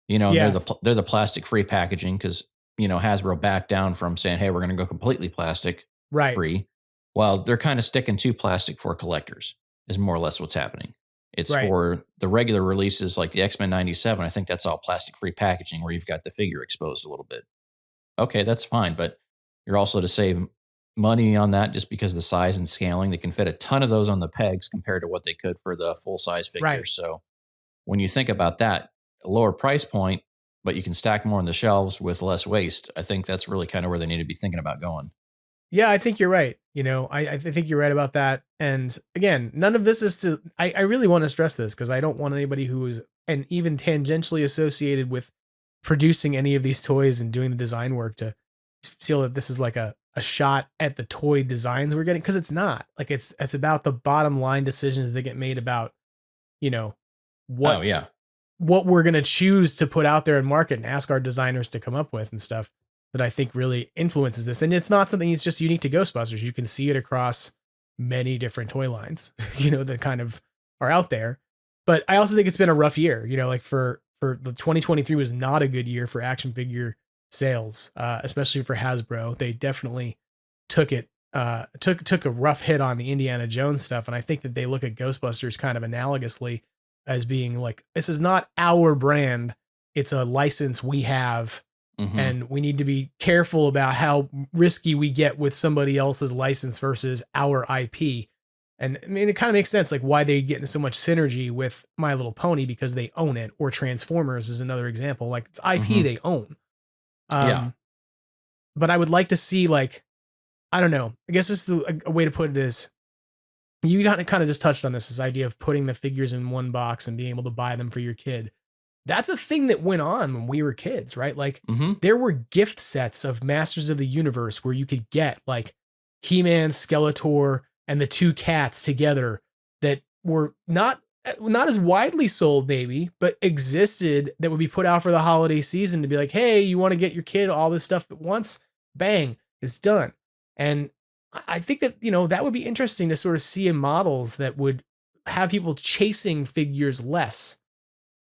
Speaker 12: They're the plastic free packaging because, Hasbro backed down from saying, hey, we're going to go completely plastic free. Well, they're kind of sticking to plastic for collectors is more or less what's happening. It's for the regular releases like the X-Men 97. I think that's all plastic-free packaging where you've got the figure exposed a little bit. Okay, that's fine, but you're also to save money on that just because of the size and scaling. They can fit a ton of those on the pegs compared to what they could for the full-size figures.
Speaker 9: Right.
Speaker 12: So when you think about that, a lower price point, but you can stack more on the shelves with less waste, I think that's really kind of where they need to be thinking about going.
Speaker 9: Yeah, I think you're right. You know, I think you're right about that. And again, none of this is to, I really want to stress this because I don't want anybody who is, and even tangentially associated with producing any of these toys and doing the design work to feel that this is like a shot at the toy designs we're getting. Cause it's not. Like it's about the bottom line decisions that get made about, you know, what we're going to choose to put out there and market and ask our designers to come up with and stuff that I think really influences this. And it's not something that's just unique to Ghostbusters. You can see it across many different toy lines, you know, that kind of are out there. But I also think it's been a rough year, you know, like for the 2023 was not a good year for action figure sales, especially for Hasbro. They definitely took a rough hit on the Indiana Jones stuff. And I think that they look at Ghostbusters kind of analogously as being like, this is not our brand. It's a license we have. Mm-hmm. And we need to be careful about how risky we get with somebody else's license versus our IP. And I mean, it kind of makes sense, like why they get so much synergy with My Little Pony because they own it, or Transformers is another example. Like it's IP they own. But I would like to see, like, I don't know. I guess this is a way to put it is, you kind of just touched on this idea of putting the figures in one box and being able to buy them for your kid. That's a thing that went on when we were kids, right? Like there were gift sets of Masters of the Universe where you could get like He-Man, Skeletor, and the two cats together that were not as widely sold maybe, but existed, that would be put out for the holiday season to be like, hey, you want to get your kid all this stuff at once? Bang, it's done. And I think that, you know, that would be interesting to sort of see in models that would have people chasing figures less.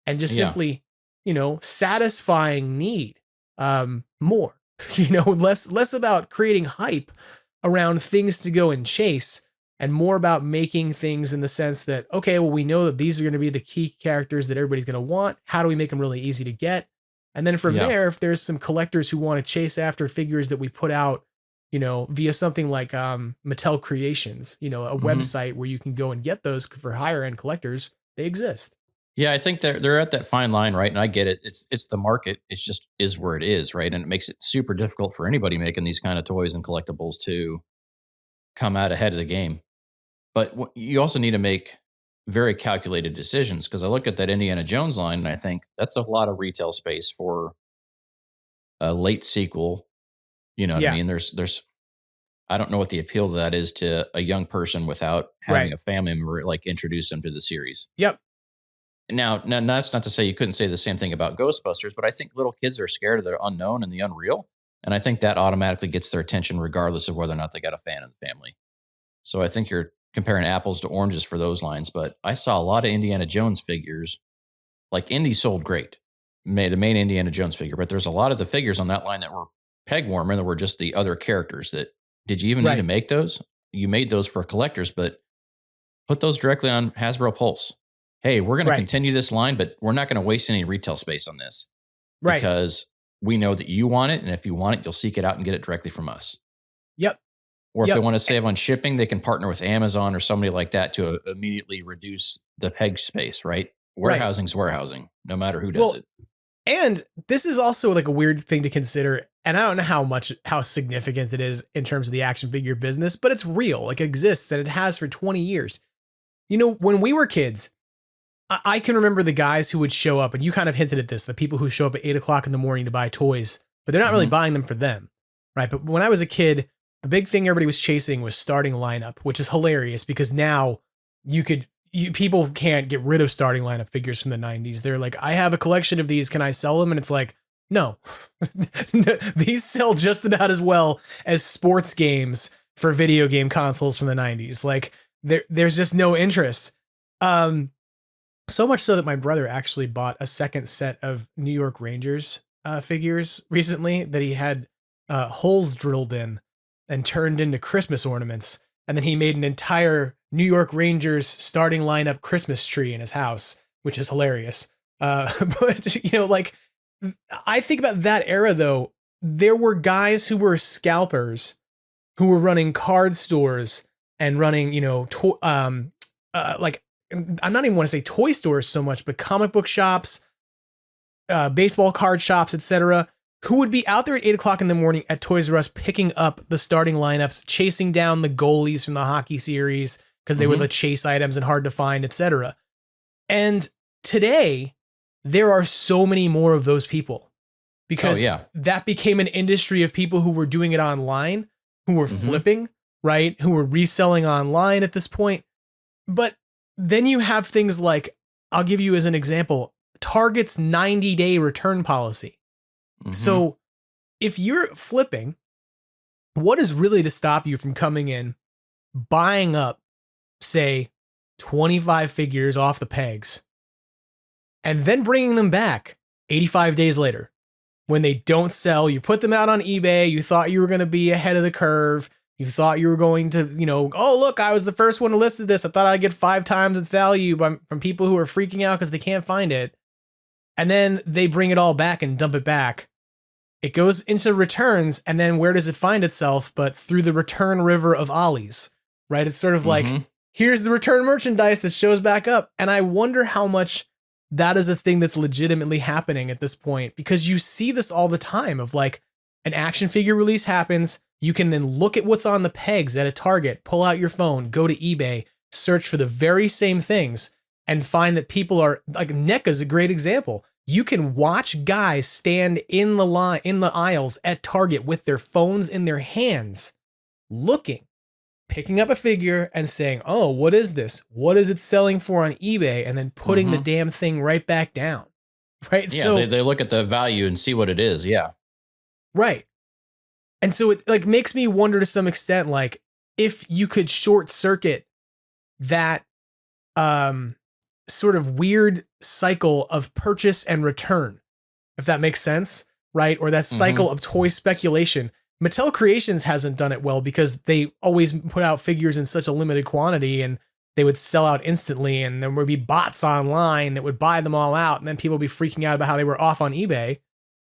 Speaker 9: And just simply, you know, satisfying need more, you know, less about creating hype around things to go and chase, and more about making things in the sense that, okay, well, we know that these are going to be the key characters that everybody's going to want. How do we make them really easy to get? And then from there, if there's some collectors who want to chase after figures that we put out, you know, via something like Mattel Creations, you know, a website where you can go and get those for higher end collectors, they exist.
Speaker 12: Yeah, I think they're at that fine line, right? And I get it. It's the market. It's just is where it is, right? And it makes it super difficult for anybody making these kind of toys and collectibles to come out ahead of the game. But you also need to make very calculated decisions, because I look at that Indiana Jones line and I think that's a lot of retail space for a late sequel. You know what I mean? There's I don't know what the appeal to that is to a young person without having a family member like introduce them to the series.
Speaker 9: Yep.
Speaker 12: Now, that's not to say you couldn't say the same thing about Ghostbusters, but I think little kids are scared of the unknown and the unreal. And I think that automatically gets their attention regardless of whether or not they got a fan in the family. So I think you're comparing apples to oranges for those lines. But I saw a lot of Indiana Jones figures. Like Indy sold great, the main Indiana Jones figure. But there's a lot of the figures on that line that were peg warmer that were just the other characters that, did you even need to make those? You made those for collectors, but put those directly on Hasbro Pulse. Hey, we're going to continue this line, but we're not going to waste any retail space on this. Right. Because we know that you want it. And if you want it, you'll seek it out and get it directly from us.
Speaker 9: Yep.
Speaker 12: Or if they want to save on shipping, they can partner with Amazon or somebody like that to immediately reduce the peg space, right? Warehousing's warehousing, no matter who does it.
Speaker 9: And this is also like a weird thing to consider. And I don't know how significant it is in terms of the action figure business, but it's real. Like it exists, and it has for 20 years. You know, when we were kids, I can remember the guys who would show up, and you kind of hinted at this, the people who show up at 8:00 in the morning to buy toys, but they're not really buying them for them. Right. But when I was a kid, the big thing everybody was chasing was starting lineup, which is hilarious because now people can't get rid of starting lineup figures from the 90s. They're like, I have a collection of these. Can I sell them? And it's like, no, these sell just about as well as sports games for video game consoles from the 90s. Like there's just no interest. So much so that my brother actually bought a second set of New York Rangers figures recently that he had holes drilled in and turned into Christmas ornaments. And then he made an entire New York Rangers starting lineup Christmas tree in his house, which is hilarious. But, you know, like, I think about that era, though. There were guys who were scalpers who were running card stores and running, you know, like, I'm not even want to say toy stores so much, but comic book shops, baseball card shops, etc., who would be out there at 8 o'clock in the morning at Toys R Us picking up the starting lineups, chasing down the goalies from the hockey series because they were the chase items and hard to find, etc. And today, there are so many more of those people because that became an industry of people who were doing it online, who were flipping, right? Who were reselling online at this point. But then you have things like, I'll give you as an example, Target's 90-day return policy. So if you're flipping, what is really to stop you from coming in, buying up, say, 25 figures off the pegs, and then bringing them back 85 days later when they don't sell? You put them out on eBay. You thought you were going to be ahead of the curve. You thought you were going to, you know, oh, look, I was the first one to list this. I thought I'd get 5 times its value from people who are freaking out because they can't find it. And then they bring it all back and dump it back. It goes into returns, and then where does it find itself but through the return river of ollies, right? It's sort of like, here's the return merchandise that shows back up. And I wonder how much that is a thing that's legitimately happening at this point, because you see this all the time of like an action figure release happens. You can then look at what's on the pegs at a Target, pull out your phone, go to eBay, search for the very same things, and find that people are like, NECA's a great example. You can watch guys stand in the aisles at Target with their phones in their hands, looking, picking up a figure and saying, oh, what is this? What is it selling for on eBay? And then putting the damn thing right back down. Right.
Speaker 12: Yeah.
Speaker 9: So,
Speaker 12: they look at the value and see what it is. Yeah.
Speaker 9: Right. And so it like makes me wonder to some extent, like if you could short circuit that, sort of weird cycle of purchase and return, if that makes sense, right? Or that cycle of toy speculation. Mattel Creations hasn't done it well because they always put out figures in such a limited quantity and they would sell out instantly, and there would be bots online that would buy them all out, and then people would be freaking out about how they were off on eBay.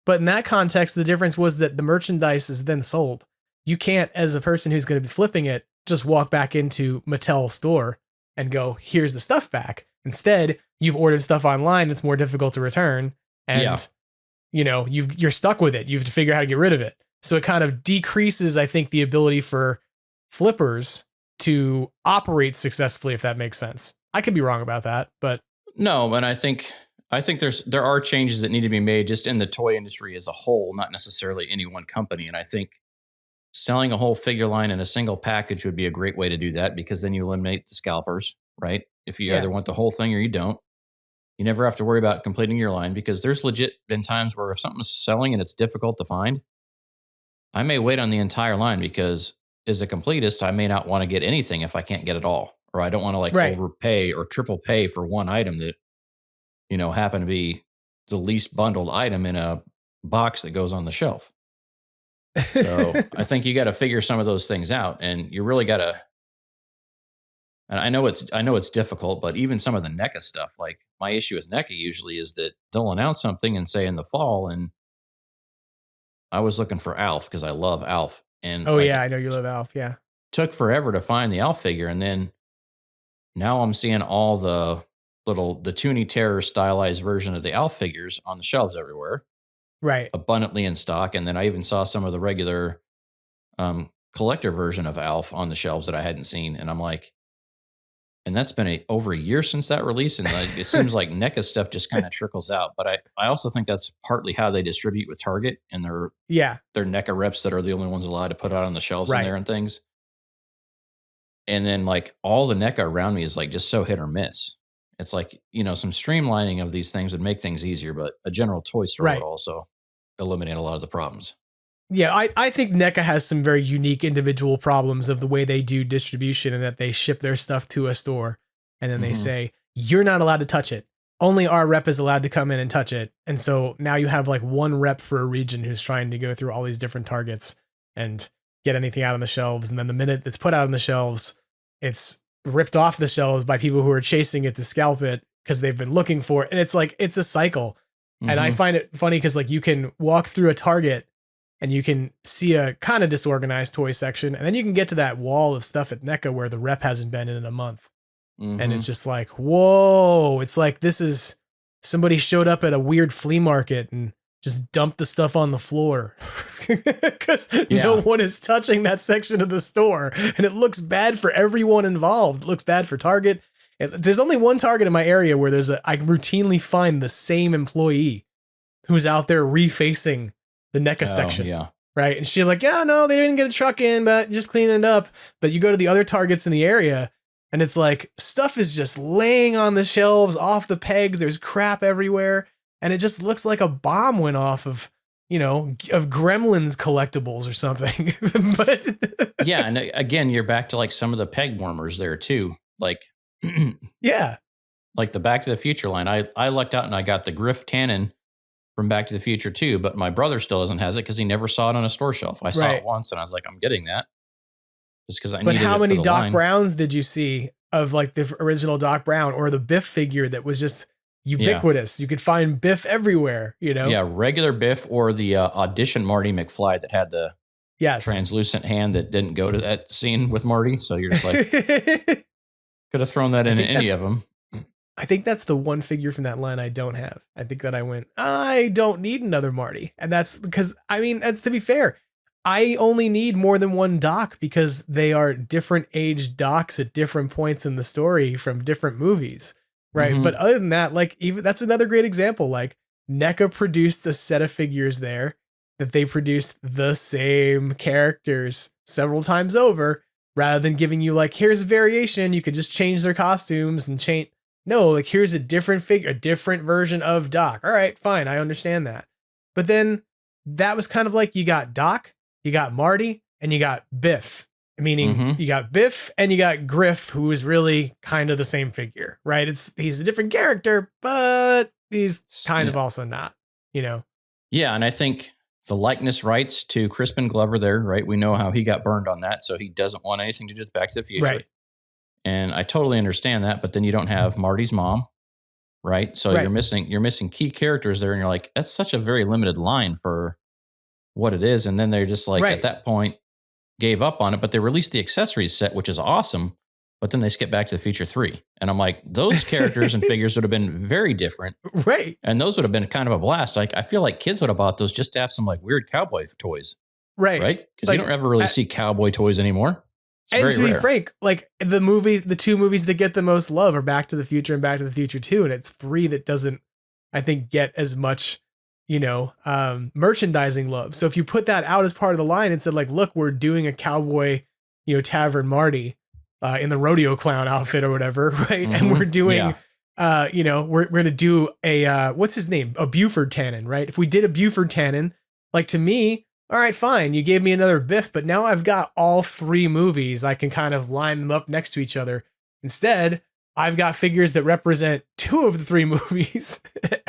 Speaker 9: But in that context, the difference was that the merchandise is then sold. You can't, as a person who's going to be flipping it, just walk back into Mattel store and go, here's the stuff back. Instead, you've ordered stuff online that's more difficult to return, and you know, you're stuck with it. You have to figure out how to get rid of it. So it kind of decreases, I think, the ability for flippers to operate successfully, if that makes sense. I could be wrong about that, but
Speaker 12: no. And I think there are changes that need to be made just in the toy industry as a whole, not necessarily any one company. And I think selling a whole figure line in a single package would be a great way to do that, because then you eliminate the scalpers, right? If you either want the whole thing or you don't, you never have to worry about completing your line, because there's legit been times where if something's selling and it's difficult to find, I may wait on the entire line, because as a completist, I may not want to get anything if I can't get it all, or I don't want to like overpay or triple pay for one item that, you know, happen to be the least bundled item in a box that goes on the shelf. So I think you got to figure some of those things out, and you really got to. And I know it's difficult, but even some of the NECA stuff, like my issue with NECA usually is that they'll announce something and say in the fall, and I was looking for Alf because I love Alf. And
Speaker 9: I know you love Alf. Yeah.
Speaker 12: Took forever to find the Alf figure. And then now I'm seeing all the Toonie Terror stylized version of the Alf figures on the shelves everywhere.
Speaker 9: Right.
Speaker 12: Abundantly in stock. And then I even saw some of the regular collector version of Alf on the shelves that I hadn't seen. And I'm like, and that's been over a year since that release. And it seems like NECA stuff just kind of trickles out. But I also think that's partly how they distribute with Target and their NECA reps that are the only ones allowed to put out on the shelves in there and things. And then like all the NECA around me is like just so hit or miss. It's like, you know, some streamlining of these things would make things easier, but a general toy store would also eliminate a lot of the problems.
Speaker 9: Yeah, I think NECA has some very unique individual problems of the way they do distribution, and that they ship their stuff to a store and then they say, you're not allowed to touch it. Only our rep is allowed to come in and touch it. And so now you have like one rep for a region who's trying to go through all these different targets. And get anything out on the shelves. And then the minute it's put out on the shelves, it's ripped off the shelves by people who are chasing it to scalp it because they've been looking for it. And it's like, it's a cycle. And I find it funny because like you can walk through a Target and you can see a kind of disorganized toy section. And then you can get to that wall of stuff at NECA where the rep hasn't been in a month. And it's just like, whoa, it's like this is somebody showed up at a weird flea market and just dumped the stuff on the floor because no one is touching that section of the store. And it looks bad for everyone involved. It looks bad for Target. There's only one Target in my area where I routinely find the same employee who's out there refacing the NECA section.
Speaker 12: Yeah.
Speaker 9: Right. And she's like, yeah, no, they didn't get a truck in, but just cleaning it up. But you go to the other Targets in the area and it's like stuff is just laying on the shelves off the pegs. There's crap everywhere. And it just looks like a bomb went off of Gremlins collectibles or something. But
Speaker 12: yeah. And again, you're back to like some of the peg warmers there too. Like,
Speaker 9: yeah.
Speaker 12: Like the Back to the Future line. I lucked out and I got the Griff Tannen from Back to the Future too, but my brother still doesn't has it because he never saw it on a store shelf. I saw it once and I was like, I'm getting that. Just because I needed it. But
Speaker 9: how many Doc
Speaker 12: line.
Speaker 9: Browns did you see of like the original Doc Brown or the Biff figure that was just ubiquitous? You could find Biff everywhere,
Speaker 12: Yeah, regular Biff or the audition Marty McFly that had the translucent hand that didn't go to that scene with Marty. So you're just like, could have thrown that in any of them.
Speaker 9: I think that's the one figure from that line I don't have. I think that I don't need another Marty. And that's because, that's to be fair. I only need more than one Doc because they are different aged Docs at different points in the story from different movies. Right. But other than that, like even that's another great example. Like NECA produced a set of figures there that they produced the same characters several times over rather than giving you like, here's a variation. You could just change their costumes and change. No, like here's a different figure, a different version of Doc. All right, fine. I understand that. But then that was kind of like you got Doc, you got Marty, and you got Biff. Meaning you got Biff and you got Griff, who is really kind of the same figure, right? He's a different character, but he's kind of also not,
Speaker 12: Yeah, and I think the likeness rights to Crispin Glover there, right? We know how he got burned on that, so he doesn't want anything to do with Back to the Future. Right. And I totally understand that, but then you don't have Marty's mom, right? So you're missing key characters there, and you're like, that's such a very limited line for what it is. And then they're just like, at that point, gave up on it, but they released the accessories set, which is awesome. But then they skipped Back to the Future 3. And I'm like, those characters and figures would have been very different.
Speaker 9: Right.
Speaker 12: And those would have been kind of a blast. Like, I feel like kids would have bought those just to have some like weird cowboy toys.
Speaker 9: Right.
Speaker 12: Right. Because you don't ever really see cowboy toys anymore. It's
Speaker 9: and
Speaker 12: very
Speaker 9: to be
Speaker 12: rare.
Speaker 9: frank, like the two movies that get the most love are Back to the Future and Back to the Future 2. And it's 3 that doesn't, I think, get as much merchandising love. So if you put that out as part of the line and said like, look, we're doing a cowboy, Tavern Marty in the rodeo clown outfit or whatever. Right. And we're doing, we're going to do a, what's his name? A Buford Tannen, right? If we did a Buford Tannen, like to me, all right, fine. You gave me another Biff, but now I've got all 3 movies. I can kind of line them up next to each other. Instead, I've got figures that represent 2 of the 3 movies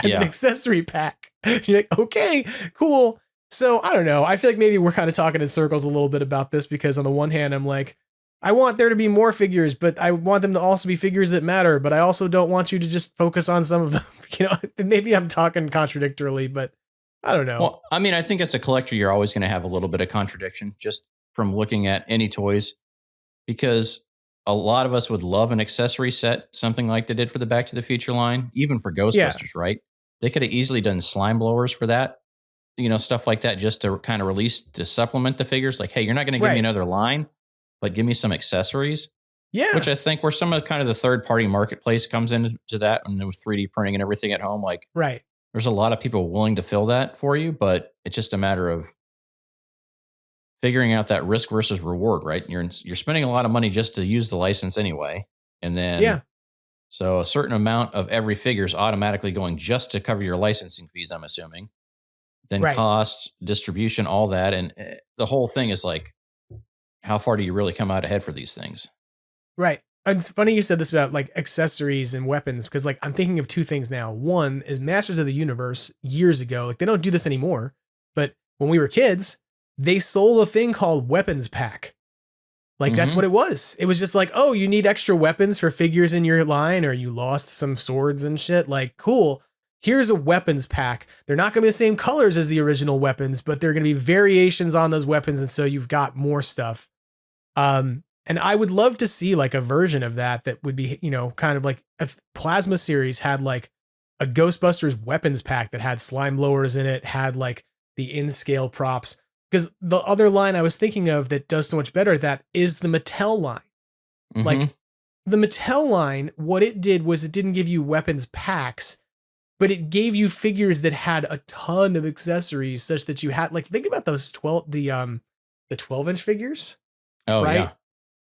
Speaker 9: and an accessory pack. You're like, okay, cool. So I don't know. I feel like maybe we're kind of talking in circles a little bit about this because on the one hand, I'm like, I want there to be more figures, but I want them to also be figures that matter. But I also don't want you to just focus on some of them. Maybe I'm talking contradictorily, but I don't know.
Speaker 12: Well, I think as a collector, you're always going to have a little bit of contradiction just from looking at any toys because a lot of us would love an accessory set, something like they did for the Back to the Future line, even for Ghostbusters, right? They could have easily done slime blowers for that, stuff like that, just to kind of release to supplement the figures. Like, hey, you're not going to give me another line, but give me some accessories. Yeah. Which I think where some of kind of the third party marketplace comes into that and with 3D printing and everything at home, like, there's a lot of people willing to fill that for you, but it's just a matter of figuring out that risk versus reward, right? You're spending a lot of money just to use the license anyway. And then, so a certain amount of every figure is automatically going just to cover your licensing fees, I'm assuming. Then cost, distribution, all that. And the whole thing is like, how far do you really come out ahead for these things?
Speaker 9: Right. And it's funny you said this about like accessories and weapons because like I'm thinking of 2 things now. One is Masters of the Universe years ago. Like they don't do this anymore, but when we were kids, they sold a thing called weapons pack. Like that's what it was. It was just like, oh, you need extra weapons for figures in your line, or you lost some swords and shit. Like, cool. Here's a weapons pack. They're not going to be the same colors as the original weapons, but they're going to be variations on those weapons. And so you've got more stuff. And I would love to see like a version of that would be, you know, kind of like if Plasma series had like a Ghostbusters weapons pack that had slime blowers in it, had like the in-scale props. Because the other line I was thinking of that does so much better at that is the Mattel line. Like the Mattel line, what it did was it didn't give you weapons packs, but it gave you figures that had a ton of accessories such that you had, like, think about those 12-inch figures.
Speaker 12: Oh,
Speaker 9: right?
Speaker 12: yeah.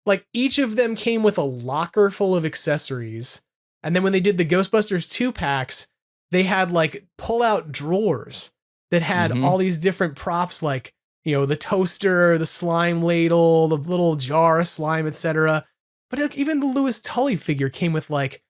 Speaker 9: Like each of them came with a locker full of accessories. And then when they did the Ghostbusters 2 packs, they had like pull out drawers that had all these different props, like, you know, the toaster, the slime ladle, the little jar of slime, etc. But like, even the Louis Tully figure came with like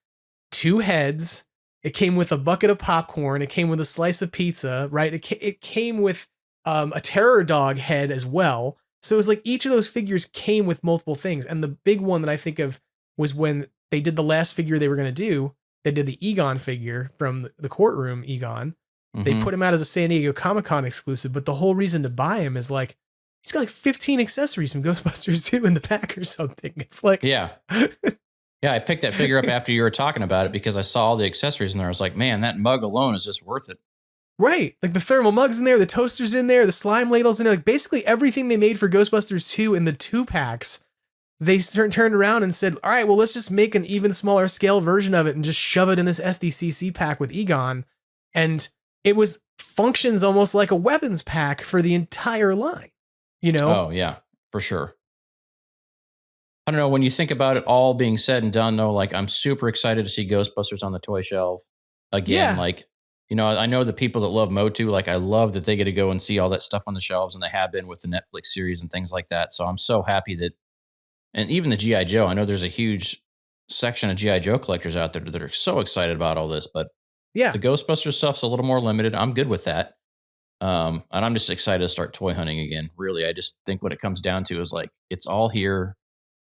Speaker 9: 2 heads. It came with a bucket of popcorn. It came with a slice of pizza, right? It came with a terror dog head as well. So it was like each of those figures came with multiple things. And the big one that I think of was when they did the last figure they were going to do. They did the Egon figure from the courtroom, Egon. They put him out as a San Diego Comic-Con exclusive, but the whole reason to buy him is like, he's got like 15 accessories from Ghostbusters 2 in the pack or something. It's like...
Speaker 12: Yeah. Yeah, I picked that figure up after you were talking about it because I saw all the accessories in there. I was like, man, that mug alone is just worth it.
Speaker 9: Right. Like the thermal mug's in there, the toaster's in there, the slime ladle's in there. Like basically everything they made for Ghostbusters 2 in the 2 packs, they turned around and said, all right, well, let's just make an even smaller scale version of it and just shove it in this SDCC pack with Egon. And it functions almost like a weapons pack for the entire line, you know?
Speaker 12: Oh, yeah, for sure. I don't know, when you think about it all being said and done, though, like I'm super excited to see Ghostbusters on the toy shelf again. Yeah. Like, you know, I know the people that love Motu, like I love that they get to go and see all that stuff on the shelves, and they have been with the Netflix series and things like that. So I'm so happy that, and even the G.I. Joe, I know there's a huge section of G.I. Joe collectors out there that are so excited about all this, but yeah, the Ghostbusters stuff's a little more limited. I'm good with that. And I'm just excited to start toy hunting again. Really, I just think what it comes down to is like, it's all here.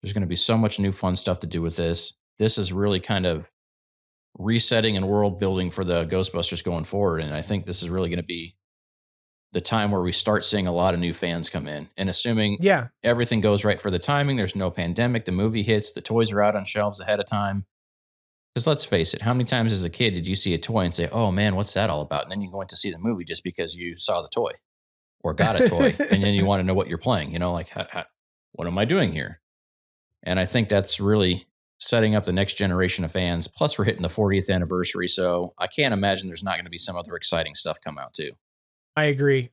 Speaker 12: There's going to be so much new fun stuff to do with this. This is really kind of resetting and world building for the Ghostbusters going forward. And I think this is really going to be the time where we start seeing a lot of new fans come in. And assuming everything goes right for the timing, there's no pandemic, the movie hits, the toys are out on shelves ahead of time. Because let's face it, how many times as a kid did you see a toy and say, oh man, what's that all about? And then you go in to see the movie just because you saw the toy or got a toy. And then you want to know what you're playing, you know, like, what am I doing here? And I think that's really setting up the next generation of fans. Plus, we're hitting the 40th anniversary. So I can't imagine there's not going to be some other exciting stuff come out too.
Speaker 9: I agree.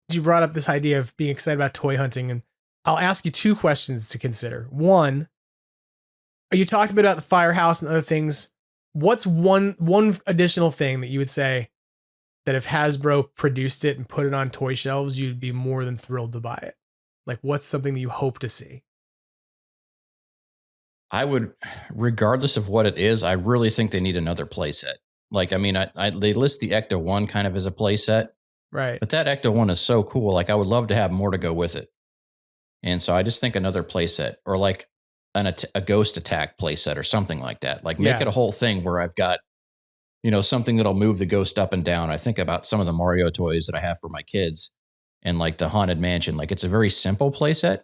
Speaker 9: You brought up this idea of being excited about toy hunting. And I'll ask you 2 questions to consider. One, you talked a bit about the firehouse and other things. What's one additional thing that you would say that if Hasbro produced it and put it on toy shelves, you'd be more than thrilled to buy it? Like, what's something that you hope to see?
Speaker 12: I would, regardless of what it is, I really think they need another playset. Like, I mean, they list the Ecto 1 kind of as a playset.
Speaker 9: Right.
Speaker 12: But that Ecto 1 is so cool. Like, I would love to have more to go with it. And so I just think another playset, or like a Ghost Attack playset or something like that. Like, make it a whole thing where I've got, you know, something that'll move the ghost up and down. I think about some of the Mario toys that I have for my kids and like the Haunted Mansion. Like, it's a very simple playset,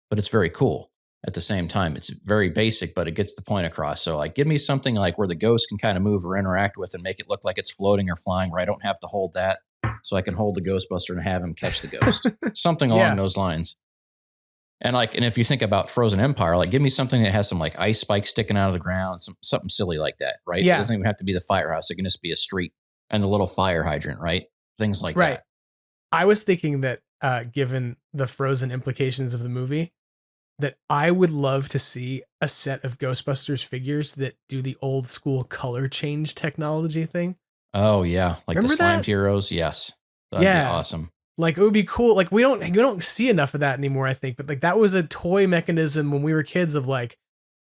Speaker 12: but it's very cool. At the same time, it's very basic, but it gets the point across. So like, give me something like where the ghost can kind of move or interact with and make it look like it's floating or flying, where I don't have to hold that. So I can hold the Ghostbuster and have him catch the ghost. Something along those lines. And like, and if you think about Frozen Empire, like give me something that has some like ice spikes sticking out of the ground, something silly like that, right? Yeah. It doesn't even have to be the firehouse. It can just be a street and the little fire hydrant, right? Things like that.
Speaker 9: I was thinking that given the Frozen implications of the movie, that I would love to see a set of Ghostbusters figures that do the old school color change technology thing.
Speaker 12: Oh yeah. Like remember the Slimed Heroes. Yes. That'd be awesome. Like it would be cool. Like we don't see enough of that anymore, I think, but like that was a toy mechanism when we were kids of like,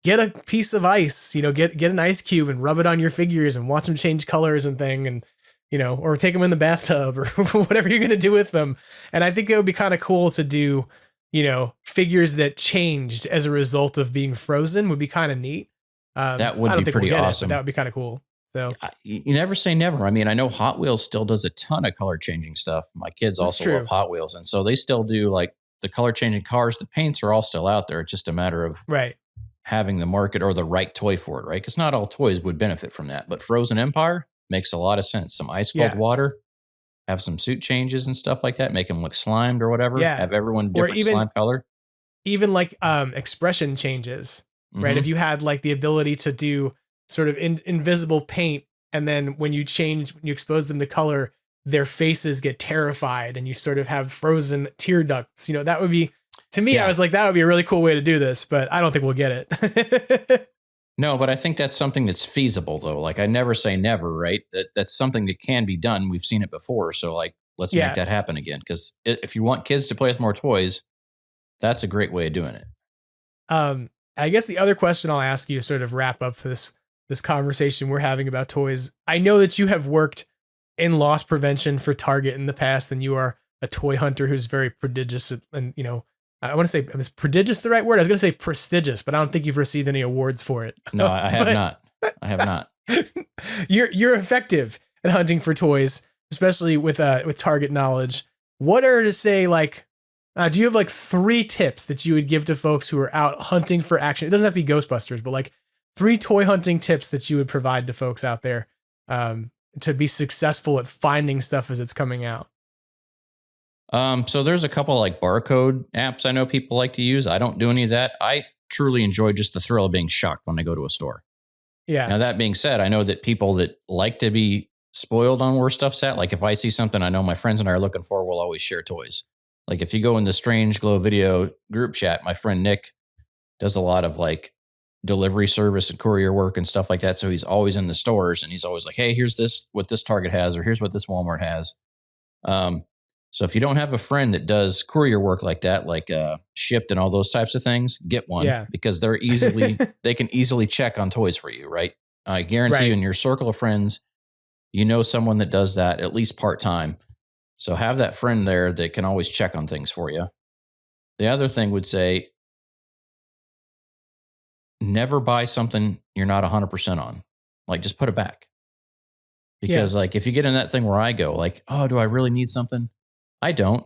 Speaker 12: get a piece of ice, you know, get an ice cube and rub it on your figures and watch them change colors and thing. And,
Speaker 9: or take them in the bathtub or whatever you're going to do with them. And I think it would be kind of cool to do, figures that changed as a result of being frozen would be kind of neat.
Speaker 12: That would be pretty awesome.
Speaker 9: That would be kind of cool. So
Speaker 12: you never say never. I mean, I know Hot Wheels still does a ton of color changing stuff. My kids also love Hot Wheels. And so they still do like the color changing cars. The paints are all still out there. It's just a matter of having the market or the right toy for it, right? Because not all toys would benefit from that. But Frozen Empire makes a lot of sense. Some ice cold water, have some suit changes and stuff like that, make them look slimed or whatever.
Speaker 9: Yeah.
Speaker 12: Have everyone different slime color.
Speaker 9: Even like expression changes, right? If you had like the ability to do sort of invisible paint, and then when you expose them to color, their faces get terrified and you sort of have frozen tear ducts, that would be, to me, I was like, that would be a really cool way to do this, but I don't think we'll get it.
Speaker 12: No, but I think that's something that's feasible though. Like I never say never, right? That's something that can be done. We've seen it before. So like, let's make that happen again. Because if you want kids to play with more toys, that's a great way of doing it.
Speaker 9: I guess the other question I'll ask you to sort of wrap up this conversation we're having about toys. I know that you have worked in loss prevention for Target in the past, and you are a toy hunter who's very prodigious. And, I want to say, is prodigious the right word? I was going to say prestigious, but I don't think you've received any awards for it.
Speaker 12: No, I have not. I have not.
Speaker 9: You're effective at hunting for toys, especially with Target knowledge. What are to say, like, do you have like 3 tips that you would give to folks who are out hunting for action? It doesn't have to be Ghostbusters, but like 3 toy hunting tips that you would provide to folks out there to be successful at finding stuff as it's coming out.
Speaker 12: So there's a couple like barcode apps I know people like to use. I don't do any of that. I truly enjoy just the thrill of being shocked when I go to a store.
Speaker 9: Yeah.
Speaker 12: Now that being said, I know that people that like to be spoiled on where stuff's at, like if I see something I know my friends and I are looking for, we'll always share toys. Like if you go in the Strange Glow video group chat, my friend Nick does a lot of like delivery service and courier work and stuff like that. So he's always in the stores and he's always like, hey, here's what this Target has, or here's what this Walmart has. So if you don't have a friend that does courier work like that, like shipped and all those types of things, get one because they can easily check on toys for you, right? I guarantee you in your circle of friends, you know someone that does that at least part-time. So have that friend there that can always check on things for you. The other thing would say, never buy something you're not 100% on. Like just put it back. Because like if you get in that thing where I go like, oh, do I really need something? I don't.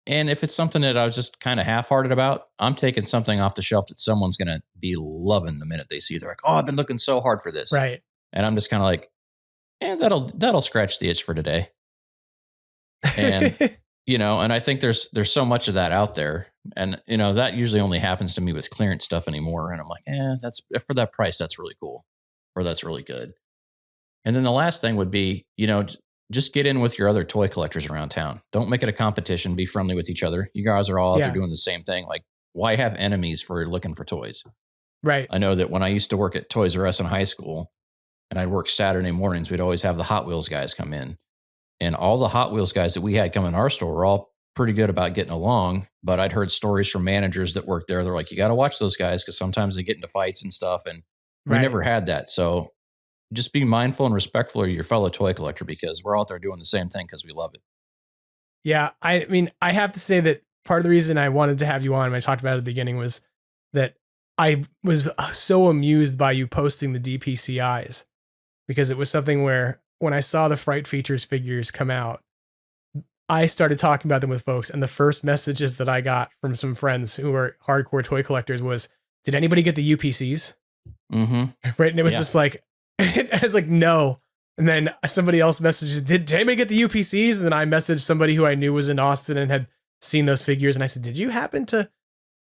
Speaker 12: And if it's something that I was just kind of half-hearted about, I'm taking something off the shelf that someone's going to be loving the minute they see it. They're like, oh, I've been looking so hard for this.
Speaker 9: Right.
Speaker 12: And I'm just kind of like, that'll scratch the itch for today. And, and I think there's so much of that out there. And, that usually only happens to me with clearance stuff anymore. And I'm like, that's for that price. That's really cool. Or that's really good. And then the last thing would be, just get in with your other toy collectors around town. Don't make it a competition. Be friendly with each other. You guys are all out there doing the same thing. Like, why have enemies for looking for toys?
Speaker 9: Right.
Speaker 12: I know that when I used to work at Toys R Us in high school and I'd work Saturday mornings, we'd always have the Hot Wheels guys come in. And all the Hot Wheels guys that we had come in our store were all pretty good about getting along. But I'd heard stories from managers that worked there. They're like, you got to watch those guys because sometimes they get into fights and stuff. And we never had that. So just be mindful and respectful of your fellow toy collector because we're out there doing the same thing because we love it.
Speaker 9: Yeah. I mean, I have to say that part of the reason I wanted to have you on, and I talked about it at the beginning, was that I was so amused by you posting the DPCIs because it was something where when I saw the Fright Features figures come out, I started talking about them with folks. And the first messages that I got from some friends who are hardcore toy collectors was, did anybody get the UPCs?
Speaker 12: Mm-hmm.
Speaker 9: Right. And it was just like, I was like, no. And then somebody else messaged, did anybody get the UPCs? And then I messaged somebody who I knew was in Austin and had seen those figures. And I said, did you happen to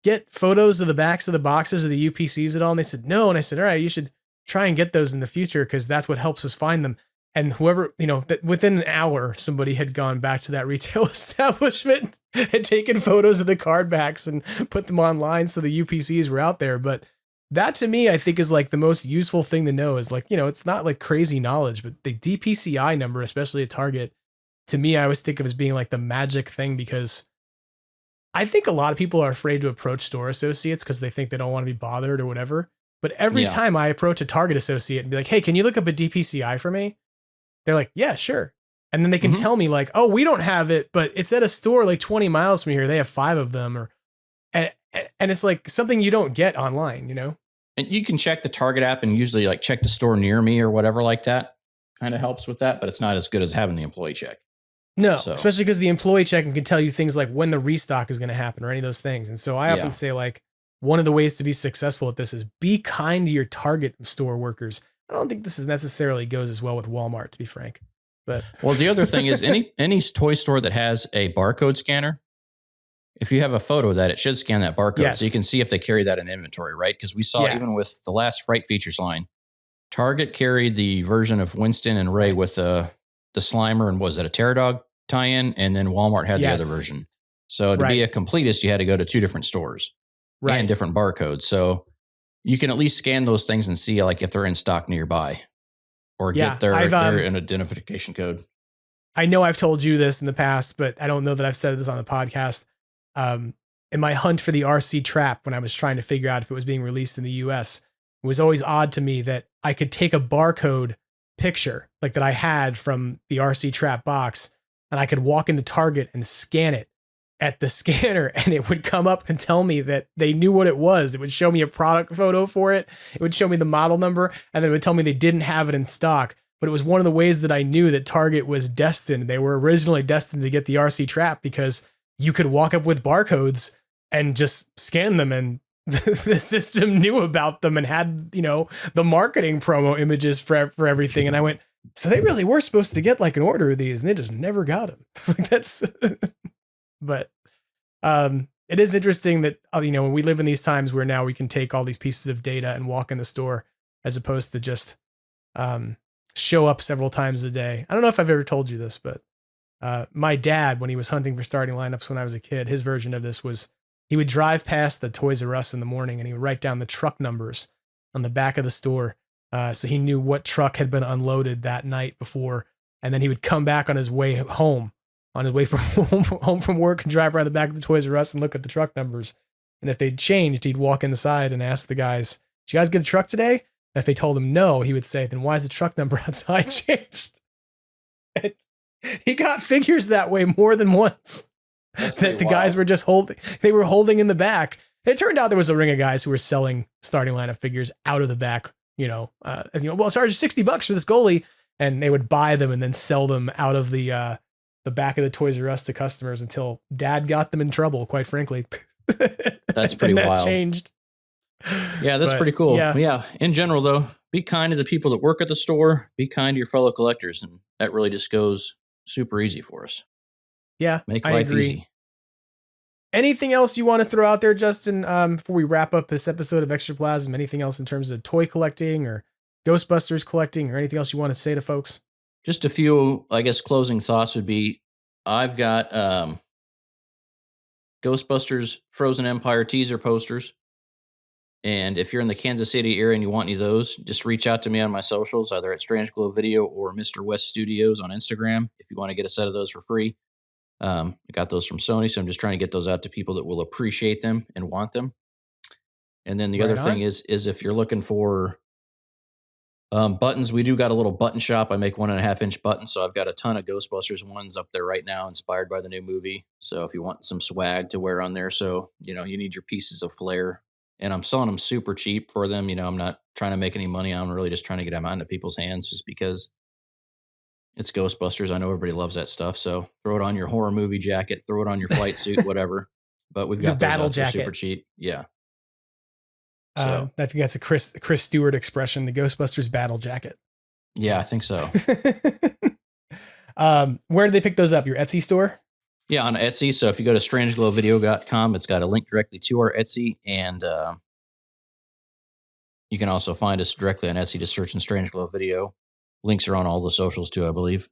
Speaker 9: get photos of the backs of the boxes of the UPCs at all? And they said, no. And I said, all right, you should try and get those in the future because that's what helps us find them. And whoever, within an hour, somebody had gone back to that retail establishment, had taken photos of the card backs and put them online. So the UPCs were out there. But that to me, I think is like the most useful thing to know is like, it's not like crazy knowledge, but the DPCI number, especially at Target, to me, I always think of as being like the magic thing because I think a lot of people are afraid to approach store associates because they think they don't want to be bothered or whatever. But every time I approach a Target associate and be like, hey, can you look up a DPCI for me? They're like, yeah, sure. And then they can tell me like, oh, we don't have it, but it's at a store like 20 miles from here. They have 5 of them, and it's like something you don't get online, you know?
Speaker 12: And you can check the Target app and usually like check the store near me or whatever like that. Kind of helps with that, but it's not as good as having the employee check.
Speaker 9: No, especially because the employee checking can tell you things like when the restock is going to happen or any of those things. And so I often say like one of the ways to be successful at this is be kind to your Target store workers. I don't think this is necessarily goes as well with Walmart, to be frank. But
Speaker 12: well, the other thing is any toy store that has a barcode scanner, if you have a photo of that, it should scan that barcode so you can see if they carry that in inventory, right? Because we saw even with the last Fright Features line, Target carried the version of Winston and Ray with the Slimer and was that a Pterodog tie-in, and then Walmart had the other version. So to be a completist, you had to go to 2 different stores and different barcodes. So you can at least scan those things and see like if they're in stock nearby or get their identification code.
Speaker 9: I know I've told you this in the past, but I don't know that I've said this on the podcast. In my hunt for the RC Trap, when I was trying to figure out if it was being released in the US, it was always odd to me that I could take a barcode picture like that I had from the RC Trap box, and I could walk into Target and scan it at the scanner, and it would come up and tell me that they knew what it was. It would show me a product photo for it. It would show me the model number, and then it would tell me they didn't have it in stock. But it was one of the ways that I knew that Target was destined. They were originally destined to get the RC Trap because you could walk up with barcodes and just scan them, and the system knew about them and had, you know, the marketing promo images for everything. And I went, so they really were supposed to get like an order of these, and they just never got them. Like that's, but it is interesting that, you know, when we live in these times where now we can take all these pieces of data and walk in the store as opposed to just show up several times a day. I don't know if I've ever told you this, but my dad, when he was hunting for starting lineups when I was a kid, his version of this was he would drive past the Toys R Us in the morning and he would write down the truck numbers on the back of the store. So he knew what truck had been unloaded that night before. And then he would come back on his way home, on his way from home from work, and drive around the back of the Toys R Us and look at the truck numbers. And if they'd changed, he'd walk inside and ask the guys, "Did you guys get a truck today?" And if they told him no, he would say, "Then why is the truck number outside changed?" And he got figures that way more than once. That the guys were just holding in the back. It turned out there was a ring of guys who were selling starting lineup figures out of the back, well, charge $60 for this goalie, and they would buy them and then sell them out of the back of the Toys R Us to customers until Dad got them in trouble, quite frankly.
Speaker 12: That's pretty wild.
Speaker 9: Changed.
Speaker 12: Yeah, that's pretty cool. Yeah. In general, though, be kind to the people that work at the store. Be kind to your fellow collectors, and that really just goes super easy for us.
Speaker 9: Yeah,
Speaker 12: make life easy.
Speaker 9: Anything else you want to throw out there, Justin, before we wrap up this episode of Extraplasm? Anything else in terms of toy collecting or Ghostbusters collecting or anything else you want to say to folks?
Speaker 12: Just a few, I guess, closing thoughts would be, I've got Ghostbusters Frozen Empire teaser posters. And if you're in the Kansas City area and you want any of those, just reach out to me on my socials, either at Strange Glow Video or Mr. West Studios on Instagram if you want to get a set of those for free. I got those from Sony, so I'm just trying to get those out to people that will appreciate them and want them. And then the other thing is if you're looking for buttons, we do got a little button shop. I make 1.5-inch buttons, so I've got a ton of Ghostbusters ones up there right now, inspired by the new movie. So if you want some swag to wear on there, so you need your pieces of flair. And I'm selling them super cheap for them. I'm not trying to make any money. I'm really just trying to get them out into people's hands just because it's Ghostbusters. I know everybody loves that stuff. So throw it on your horror movie jacket, throw it on your flight suit, whatever. But we've got
Speaker 9: battle
Speaker 12: those
Speaker 9: jacket
Speaker 12: super cheap. Yeah.
Speaker 9: So. I think that's a Chris Stewart expression, the Ghostbusters battle jacket.
Speaker 12: Yeah, I think so.
Speaker 9: Where did they pick those up? Your Etsy store?
Speaker 12: Yeah, on Etsy. So if you go to strangeglowvideo.com, it's got a link directly to our Etsy. And you can also find us directly on Etsy. Just search in Strange Glow Video. Links are on all the socials too, I believe.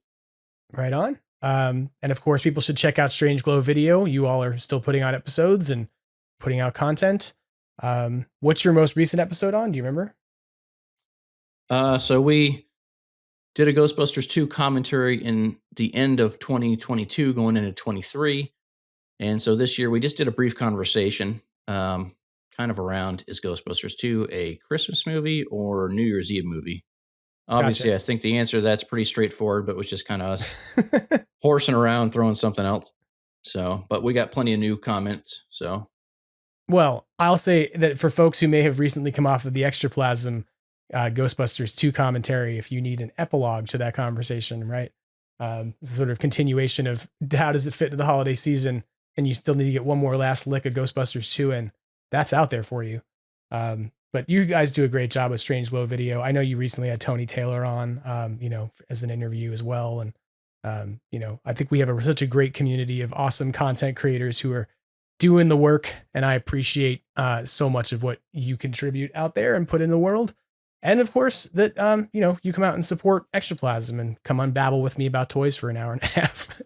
Speaker 9: Right on. And of course, people should check out Strange Glow Video. You all are still putting out episodes and putting out content. What's your most recent episode on? Do you remember?
Speaker 12: So we did a Ghostbusters 2 commentary in the end of 2022 going into 23. And so this year we just did a brief conversation kind of around, is Ghostbusters 2 a Christmas movie or New Year's Eve movie? Obviously, I think the answer to that's pretty straightforward, but it was just kind of us horsing around, throwing something else. So, but we got plenty of new comments. So,
Speaker 9: well, I'll say that for folks who may have recently come off of the Extraplasm Ghostbusters 2 commentary, if you need an epilogue to that conversation, right? Sort of continuation of how does it fit into the holiday season, and you still need to get one more last lick of Ghostbusters 2 in, that's out there for you. But you guys do a great job with Strange Glow Video. I know you recently had Tony Taylor on, as an interview as well. And, I think we have such a great community of awesome content creators who are doing the work. And I appreciate so much of what you contribute out there and put in the world. And of course that, you come out and support Extraplasm and come on babble with me about toys for an hour and a half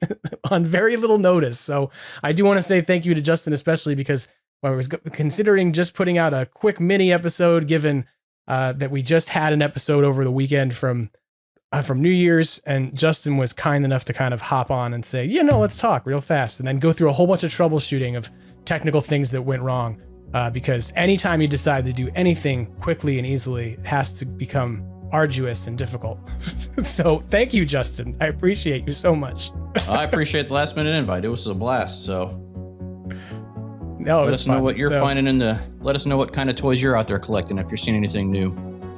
Speaker 9: on very little notice. So I do want to say thank you to Justin, especially because I was considering just putting out a quick mini episode, given that we just had an episode over the weekend from New Year's, and Justin was kind enough to kind of hop on and say, let's talk real fast, and then go through a whole bunch of troubleshooting of technical things that went wrong. Because anytime you decide to do anything quickly and easily, it has to become arduous and difficult. So thank you, Justin. I appreciate you so much.
Speaker 12: I appreciate the last minute invite. It was a blast. So.
Speaker 9: No,
Speaker 12: let us know what you're finding let us know what kind of toys you're out there collecting. If you're seeing anything new,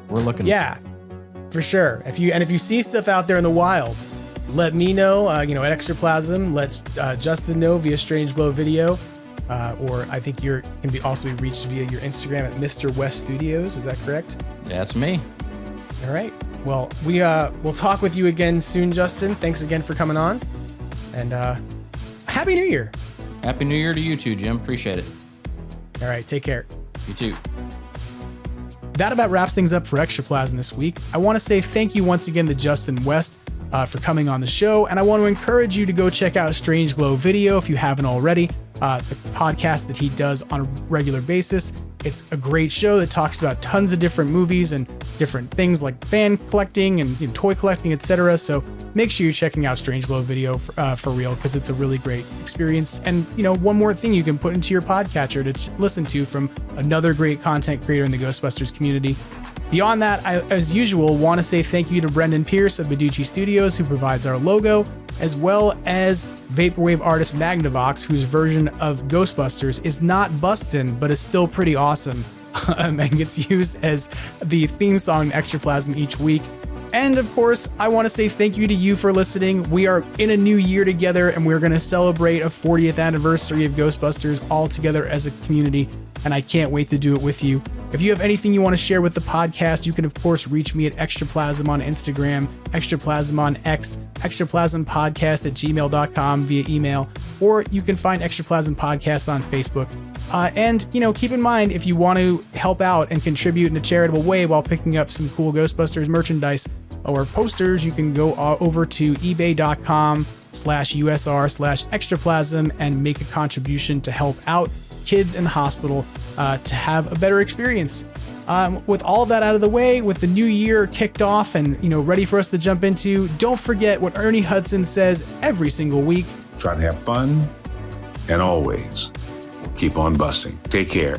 Speaker 12: we're looking.
Speaker 9: Yeah, for sure. If you see stuff out there in the wild, let me know, at Extraplasm, let Justin know via Strange Glow Video, or I think you can also be reached via your Instagram at Mr. West Studios. Is that correct?
Speaker 12: That's me.
Speaker 9: All right. Well, we'll talk with you again soon, Justin. Thanks again for coming on, and Happy New Year.
Speaker 12: Happy New Year to you too, Jim. Appreciate it.
Speaker 9: All right, take care.
Speaker 12: You too.
Speaker 9: That about wraps things up for Extraplasm this week. I want to say thank you once again to Justin West for coming on the show, and I want to encourage you to go check out Strange Glow Video if you haven't already, the podcast that he does on a regular basis. It's a great show that talks about tons of different movies and different things like fan collecting and toy collecting, etc. So make sure you're checking out Strange Glow Video for real, because it's a really great experience. And, one more thing you can put into your podcatcher to listen to from another great content creator in the Ghostbusters community. Beyond that, I, as usual, want to say thank you to Brendan Pearce of Badoochi Studios, who provides our logo, as well as vaporwave artist MAGNAVOX, whose version of Ghostbusters is not bustin', but is still pretty awesome and gets used as the theme song in Extraplasm each week. And of course, I want to say thank you to you for listening. We are in a new year together, and we're going to celebrate a 40th anniversary of Ghostbusters all together as a community, and I can't wait to do it with you. If you have anything you want to share with the podcast, you can of course reach me at Extraplasm on Instagram, Extraplasm on X, extraplasompodcast@gmail.com via email, or you can find Extraplasm Podcast on Facebook. And keep in mind, if you want to help out and contribute in a charitable way while picking up some cool Ghostbusters merchandise or posters, you can go over to ebay.com/USR/Extraplasm and make a contribution to help out kids in the hospital to have a better experience. With all that out of the way, with the new year kicked off and ready for us to jump into, don't forget what Ernie Hudson says every single week.
Speaker 7: Try to have fun, and always keep on busting. Take care.